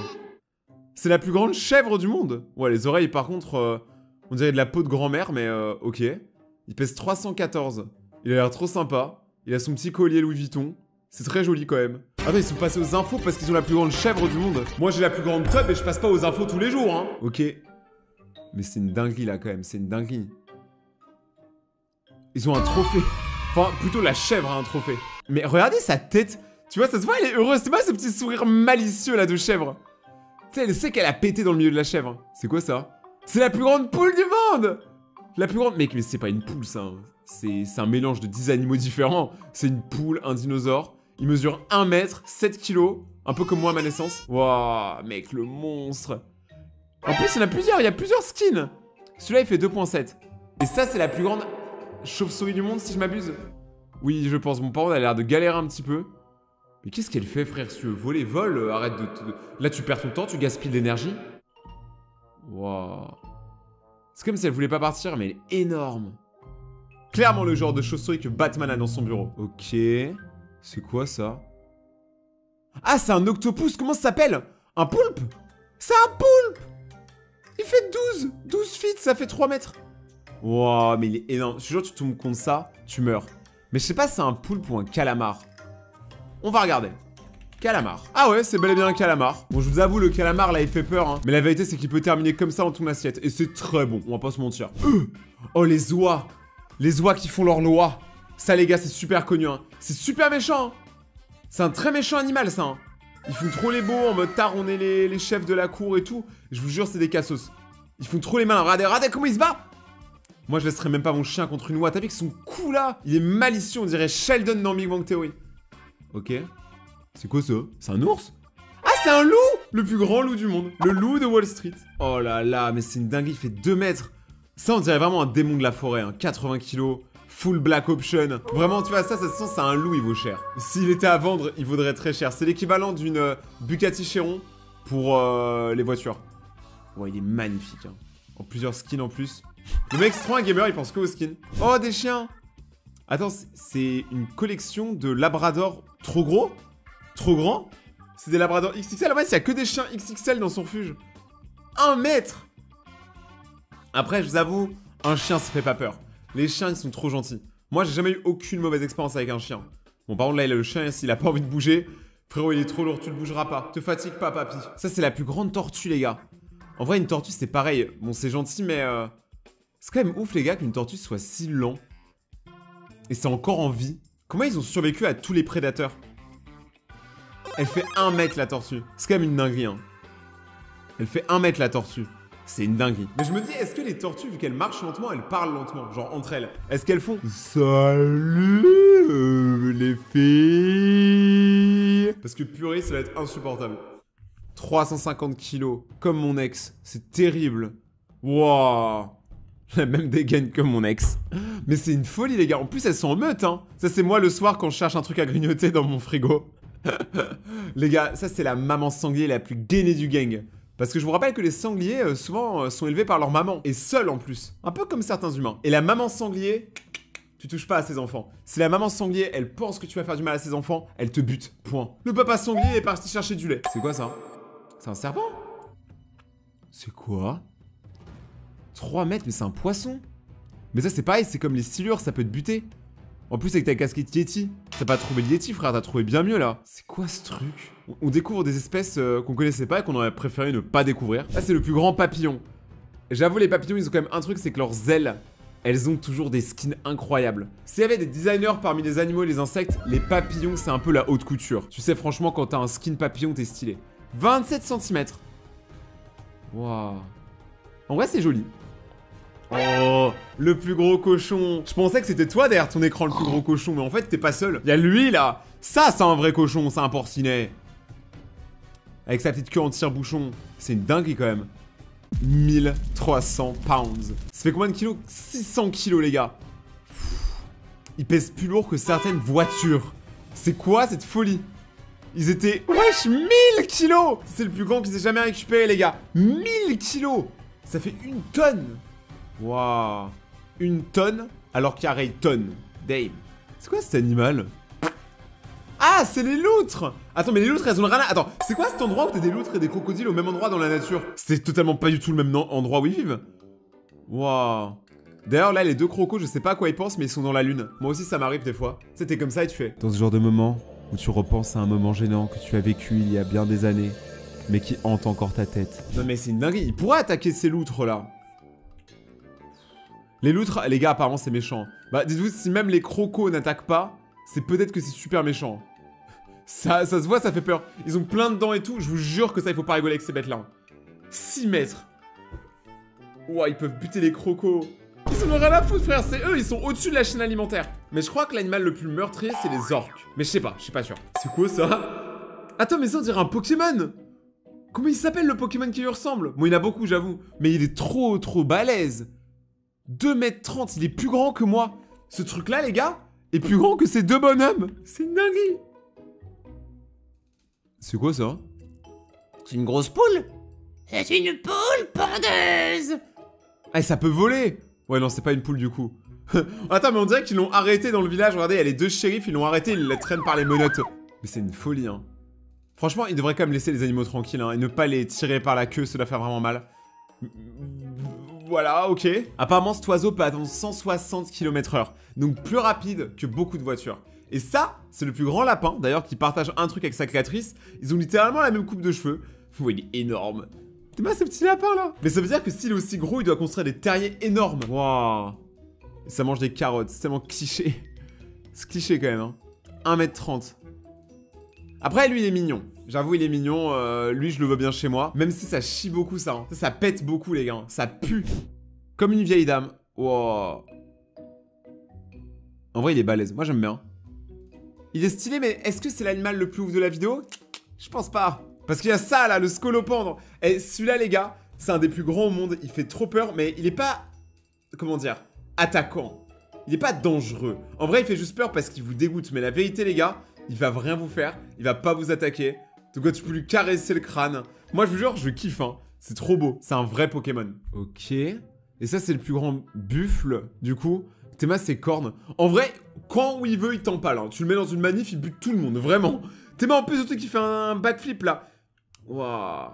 C'est la plus grande chèvre du monde. Ouais, les oreilles, par contre, on dirait de la peau de grand-mère, mais ok. Il pèse 314. Il a l'air trop sympa. Il a son petit collier Louis Vuitton. C'est très joli quand même. Ah bah ils sont passés aux infos parce qu'ils ont la plus grande chèvre du monde. Moi j'ai la plus grande tub et je passe pas aux infos tous les jours, hein. Ok. Mais c'est une dinguerie là quand même, c'est une dinguerie. Ils ont un trophée. Enfin, plutôt la chèvre a un trophée. Mais regardez sa tête. Tu vois, ça se voit, elle est heureuse. C'est pas ce petit sourire malicieux là de chèvre. Tu sais, elle sait qu'elle a pété dans le milieu de la chèvre. C'est quoi ça? C'est la plus grande poule du monde. La plus grande... Mec, mais c'est pas une poule ça. C'est un mélange de 10 animaux différents. C'est une poule, un dinosaure. Il mesure 1 mètre, 7 kilos, un peu comme moi à ma naissance. Waouh, mec, le monstre. En plus, il y en a plusieurs, il y a plusieurs skins. Celui-là, il fait 2,7. Et ça, c'est la plus grande chauve-souris du monde, si je m'abuse. Oui, je pense. Mon parent a l'air de galérer un petit peu. Mais qu'est-ce qu'elle fait, frère? Si tu veux voler, vole, arrête de... Là, tu perds ton temps, tu gaspilles de l'énergie. Waouh. C'est comme si elle voulait pas partir, mais elle est énorme. Clairement le genre de chauve-souris que Batman a dans son bureau. Ok. C'est quoi, ça? Ah, c'est un octopus, comment ça s'appelle? Un poulpe? C'est un poulpe! Il fait 12 feet, ça fait 3 mètres. Wow, mais il est énorme. Je te jure, tu tombes contre ça, tu meurs. Mais je sais pas si c'est un poulpe ou un calamar. On va regarder. Calamar. Ah ouais, c'est bel et bien un calamar. Bon, je vous avoue, le calamar, là, il fait peur, hein. Mais la vérité, c'est qu'il peut terminer comme ça dans ton assiette. Et c'est très bon, on va pas se mentir. Oh, les oies. Les oies qui font leur loi. Ça, les gars, c'est super connu, hein. C'est super méchant, hein. C'est un très méchant animal, ça, hein. Ils font trop les beaux, en mode tard, on est les chefs de la cour et tout. Je vous jure, c'est des cassos. Ils font trop les malins. Regardez comment il se bat. Moi, je laisserais même pas mon chien contre une oie. T'as vu que son cou, là, il est malicieux. On dirait Sheldon dans Big Bang Theory. Ok. C'est quoi ça? C'est un ours? Ah, c'est un loup! Le plus grand loup du monde. Le loup de Wall Street. Oh là là, mais c'est une dinguerie. Il fait 2 mètres. Ça, on dirait vraiment un démon de la forêt. Hein. 80 kilos. Full black option. Vraiment, tu vois, ça se sent, c'est un loup, il vaut cher. S'il était à vendre, il vaudrait très cher. C'est l'équivalent d'une Bugatti Chiron pour les voitures. Ouais, il est magnifique. Hein. En plusieurs skins en plus. Le mec, c'est trop un gamer, il pense que aux skins. Oh, des chiens! Attends, c'est une collection de labradors trop gros? Trop grand? C'est des labradors XXL? En fait, il y a que des chiens XXL dans son refuge. 1 mètre! Après, je vous avoue, un chien, ça fait pas peur. Les chiens, ils sont trop gentils. Moi, j'ai jamais eu aucune mauvaise expérience avec un chien. Bon, par contre, là, il a le chien, s'il a pas envie de bouger, frérot, il est trop lourd, tu le bougeras pas. Te fatigue pas, papy. Ça, c'est la plus grande tortue, les gars. En vrai, une tortue, c'est pareil. Bon, c'est gentil, mais... c'est quand même ouf, les gars, qu'une tortue soit si lent. Et c'est encore en vie. Comment ils ont survécu à tous les prédateurs? Elle fait 1 mètre, la tortue. C'est quand même une dinguerie, hein. Elle fait 1 mètre, la tortue. C'est une dinguerie. Mais je me dis, est-ce que les tortues, vu qu'elles marchent lentement, elles parlent lentement? Genre, entre elles. Est-ce qu'elles font... Salut, les filles? Parce que purée, ça va être insupportable. 350 kilos. Comme mon ex. C'est terrible. Wouah. J'ai même des gaines comme mon ex. Mais c'est une folie, les gars. En plus, elles sont en meute, hein. Ça, c'est moi le soir quand je cherche un truc à grignoter dans mon frigo. Les gars, ça, c'est la maman sanglier la plus gainée du gang. Parce que je vous rappelle que les sangliers, souvent, sont élevés par leur maman. Et seuls, en plus. Un peu comme certains humains. Et la maman sanglier, tu touches pas à ses enfants. Si la maman sanglier, elle pense que tu vas faire du mal à ses enfants, elle te bute. Point. Le papa sanglier est parti chercher du lait. C'est quoi, ça? C'est un serpent? C'est quoi? 3 mètres, mais c'est un poisson. Mais ça, c'est pareil, c'est comme les silures, ça peut te buter. En plus, avec ta casquette Yeti. T'as pas trouvé le Yeti, frère, t'as trouvé bien mieux, là. C'est quoi, ce truc? On découvre des espèces qu'on connaissait pas et qu'on aurait préféré ne pas découvrir. Là, c'est le plus grand papillon. J'avoue, les papillons, ils ont quand même un truc, c'est que leurs ailes, elles ont toujours des skins incroyables. S'il y avait des designers parmi les animaux et les insectes, les papillons, c'est un peu la haute couture. Tu sais, franchement, quand t'as un skin papillon, t'es stylé. 27 cm. Waouh. En vrai, c'est joli. Oh, le plus gros cochon. Je pensais que c'était toi derrière ton écran, le plus gros cochon, mais en fait, t'es pas seul. Il y a lui, là. Ça, c'est un vrai cochon, c'est un porcinet. Avec sa petite queue en tire-bouchon. C'est une dinguerie, quand même. 1300 pounds. Ça fait combien de kilos? 600 kilos, les gars. Il pèse plus lourd que certaines voitures. C'est quoi, cette folie? Ils étaient... Wesh, 1000 kilos. C'est le plus grand qu'ils aient jamais récupéré, les gars. 1000 kilos. Ça fait 1 tonne. Waouh. 1 tonne alors qu'il y a Rayton. Dame. C'est quoi cet animal? Ah, c'est les loutres. Attends, mais les loutres, elles ont le rien à... Attends, c'est quoi cet endroit où t'as des loutres et des crocodiles au même endroit dans la nature? C'est totalement pas du tout le même endroit où ils vivent. Waouh. D'ailleurs, là, les 2 crocos, je sais pas à quoi ils pensent, mais ils sont dans la lune. Moi aussi, ça m'arrive des fois. Tu sais, t'es comme ça et tu fais... Dans ce genre de moment où tu repenses à un moment gênant que tu as vécu il y a bien des années, mais qui hante encore ta tête. Non, mais c'est une dinguerie. Il pourrait attaquer ces loutres-là. Les loutres, les gars, apparemment, c'est méchant. Bah, dites-vous, si même les crocos n'attaquent pas, c'est peut-être que c'est super méchant. Ça se voit, ça fait peur. Ils ont plein de dents et tout. Je vous jure que ça, il faut pas rigoler avec ces bêtes-là. 6 mètres. Ouah, ils peuvent buter les crocos. Ils en ont rien à foutre, frère. C'est eux, ils sont au-dessus de la chaîne alimentaire. Mais je crois que l'animal le plus meurtrier, c'est les orques. Mais je sais pas sûr. C'est quoi ça? Attends, mais ça, on dirait un Pokémon. Comment il s'appelle le Pokémon qui lui ressemble? Bon, il y en a beaucoup, j'avoue. Mais il est trop balèze. 2,30 m, il est plus grand que moi. Ce truc-là, les gars, est plus grand que ces deux bonhommes. C'est une dinguerie. C'est quoi ça? C'est une grosse poule? C'est une poule pondeuse! Ah, ça peut voler. Ouais, non, c'est pas une poule du coup. Attends, mais on dirait qu'ils l'ont arrêté dans le village. Regardez, il y a les deux shérifs, ils l'ont arrêté, ils la traînent par les menottes. Mais c'est une folie, hein. Franchement, ils devraient quand même laisser les animaux tranquilles, hein, et ne pas les tirer par la queue, ça doit faire vraiment mal. Voilà, ok. Apparemment, cet oiseau peut atteindre 160 km/h, donc plus rapide que beaucoup de voitures. Et ça, c'est le plus grand lapin, d'ailleurs, qui partage un truc avec sa créatrice. Ils ont littéralement la même coupe de cheveux. Ouais, il est énorme. C'est pas ce petit lapin, là. Mais ça veut dire que s'il est aussi gros, il doit construire des terriers énormes. Waouh. Et ça mange des carottes, c'est tellement cliché. C'est cliché quand même, hein. 1,30 m. Après, lui, il est mignon. J'avoue, il est mignon. Lui, je le vois bien chez moi. Même si ça chie beaucoup, ça. Hein. Ça pète beaucoup, les gars. Ça pue. Comme une vieille dame. Wow. En vrai, il est balèze. Moi, j'aime bien. Il est stylé, mais est-ce que c'est l'animal le plus ouf de la vidéo? Je pense pas. Parce qu'il y a ça, là, le scolopendre. Et celui-là, les gars, c'est un des plus grands au monde. Il fait trop peur, mais il est pas... Comment dire? Attaquant. Il est pas dangereux. En vrai, il fait juste peur parce qu'il vous dégoûte. Mais la vérité, les gars, il va rien vous faire. Il va pas vous attaquer. Donc, quand tu peux lui caresser le crâne. Moi, je vous jure, je kiffe, hein. C'est trop beau. C'est un vrai Pokémon. Ok. Et ça, c'est le plus grand buffle, du coup. Théma, ses cornes. En vrai, quand où il veut, il t'empale. Hein. Tu le mets dans une manif, il bute tout le monde. Vraiment. Théma, en plus, le truc qui fait un backflip, là. Waouh.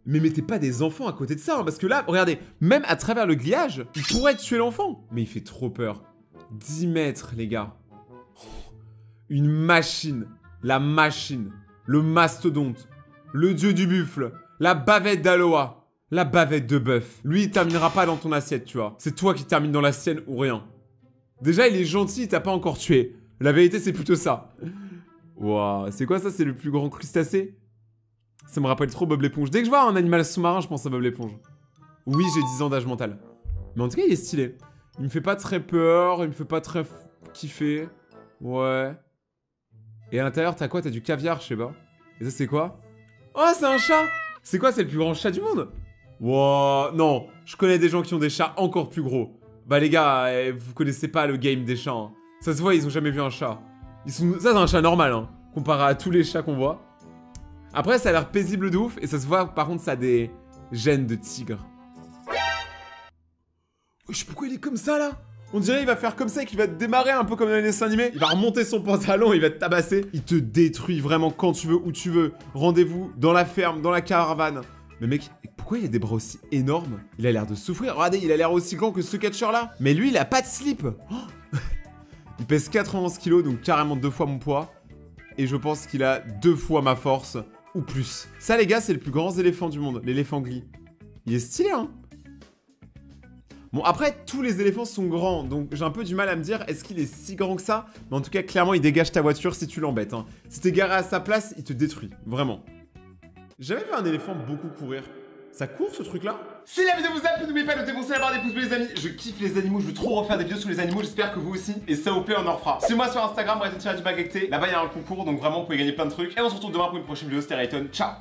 Mais mettez pas des enfants à côté de ça, hein, parce que là, regardez, même à travers le grillage, il pourrait tuer l'enfant. Mais il fait trop peur. 10 mètres, les gars. Une machine. La machine. Le mastodonte. Le dieu du buffle. La bavette d'Aloha. La bavette de bœuf. Lui, il terminera pas dans ton assiette, tu vois. C'est toi qui termine dans la sienne ou rien. Déjà, il est gentil, il t'a pas encore tué. La vérité, c'est plutôt ça. Waouh, c'est quoi ça? C'est le plus grand crustacé? Ça me rappelle trop Bob l'éponge. Dès que je vois un animal sous-marin, je pense à Bob l'éponge. Oui, j'ai 10 ans d'âge mental. Mais en tout cas, il est stylé. Il me fait pas très peur, il me fait pas très kiffer. Ouais. Et à l'intérieur, t'as quoi? T'as du caviar, je sais pas. Et ça, c'est quoi? Oh, c'est un chat! C'est quoi? C'est le plus grand chat du monde? Wow, non. Je connais des gens qui ont des chats encore plus gros. Bah les gars, vous connaissez pas le game des chats. Hein. Ça se voit, ils ont jamais vu un chat. Ça, c'est un chat normal, hein, comparé à tous les chats qu'on voit. Après, ça a l'air paisible de ouf, et ça se voit, par contre, ça a des gènes de tigre. Wesh, pourquoi il est comme ça, là? On dirait qu'il va faire comme ça et qu'il va te démarrer un peu comme dans les dessins animés. Il va remonter son pantalon, il va te tabasser. Il te détruit vraiment quand tu veux, où tu veux. Rendez-vous dans la ferme, dans la caravane. Mais mec, pourquoi il a des bras aussi énormes? Il a l'air de souffrir. Regardez, il a l'air aussi grand que ce catcheur-là. Mais lui, il a pas de slip. Oh, il pèse 91 kilos, donc carrément 2 fois mon poids. Et je pense qu'il a 2 fois ma force. Ou plus. Ça, les gars, c'est le plus grand éléphant du monde. L'éléphant gris. Il est stylé, hein? Bon, après, tous les éléphants sont grands. Donc, j'ai un peu du mal à me dire, est-ce qu'il est si grand que ça? Mais en tout cas, clairement, il dégage ta voiture si tu l'embêtes. Hein. Si t'es garé à sa place, il te détruit. Vraiment. J'ai jamais vu un éléphant beaucoup courir. Ça court, ce truc-là? Si la vidéo vous a plu, n'oubliez pas de défoncer la barre des pouces bleus, les amis. Je kiffe les animaux, je veux trop refaire des vidéos sur les animaux. J'espère que vous aussi. Et ça vous plaît, on en refera. Suivez-moi sur Instagram, Rayton-du-Bagacté. Là-bas, il y a un concours, donc vraiment, vous pouvez gagner plein de trucs. Et on se retrouve demain pour une prochaine vidéo. C'était Rayton. Ciao!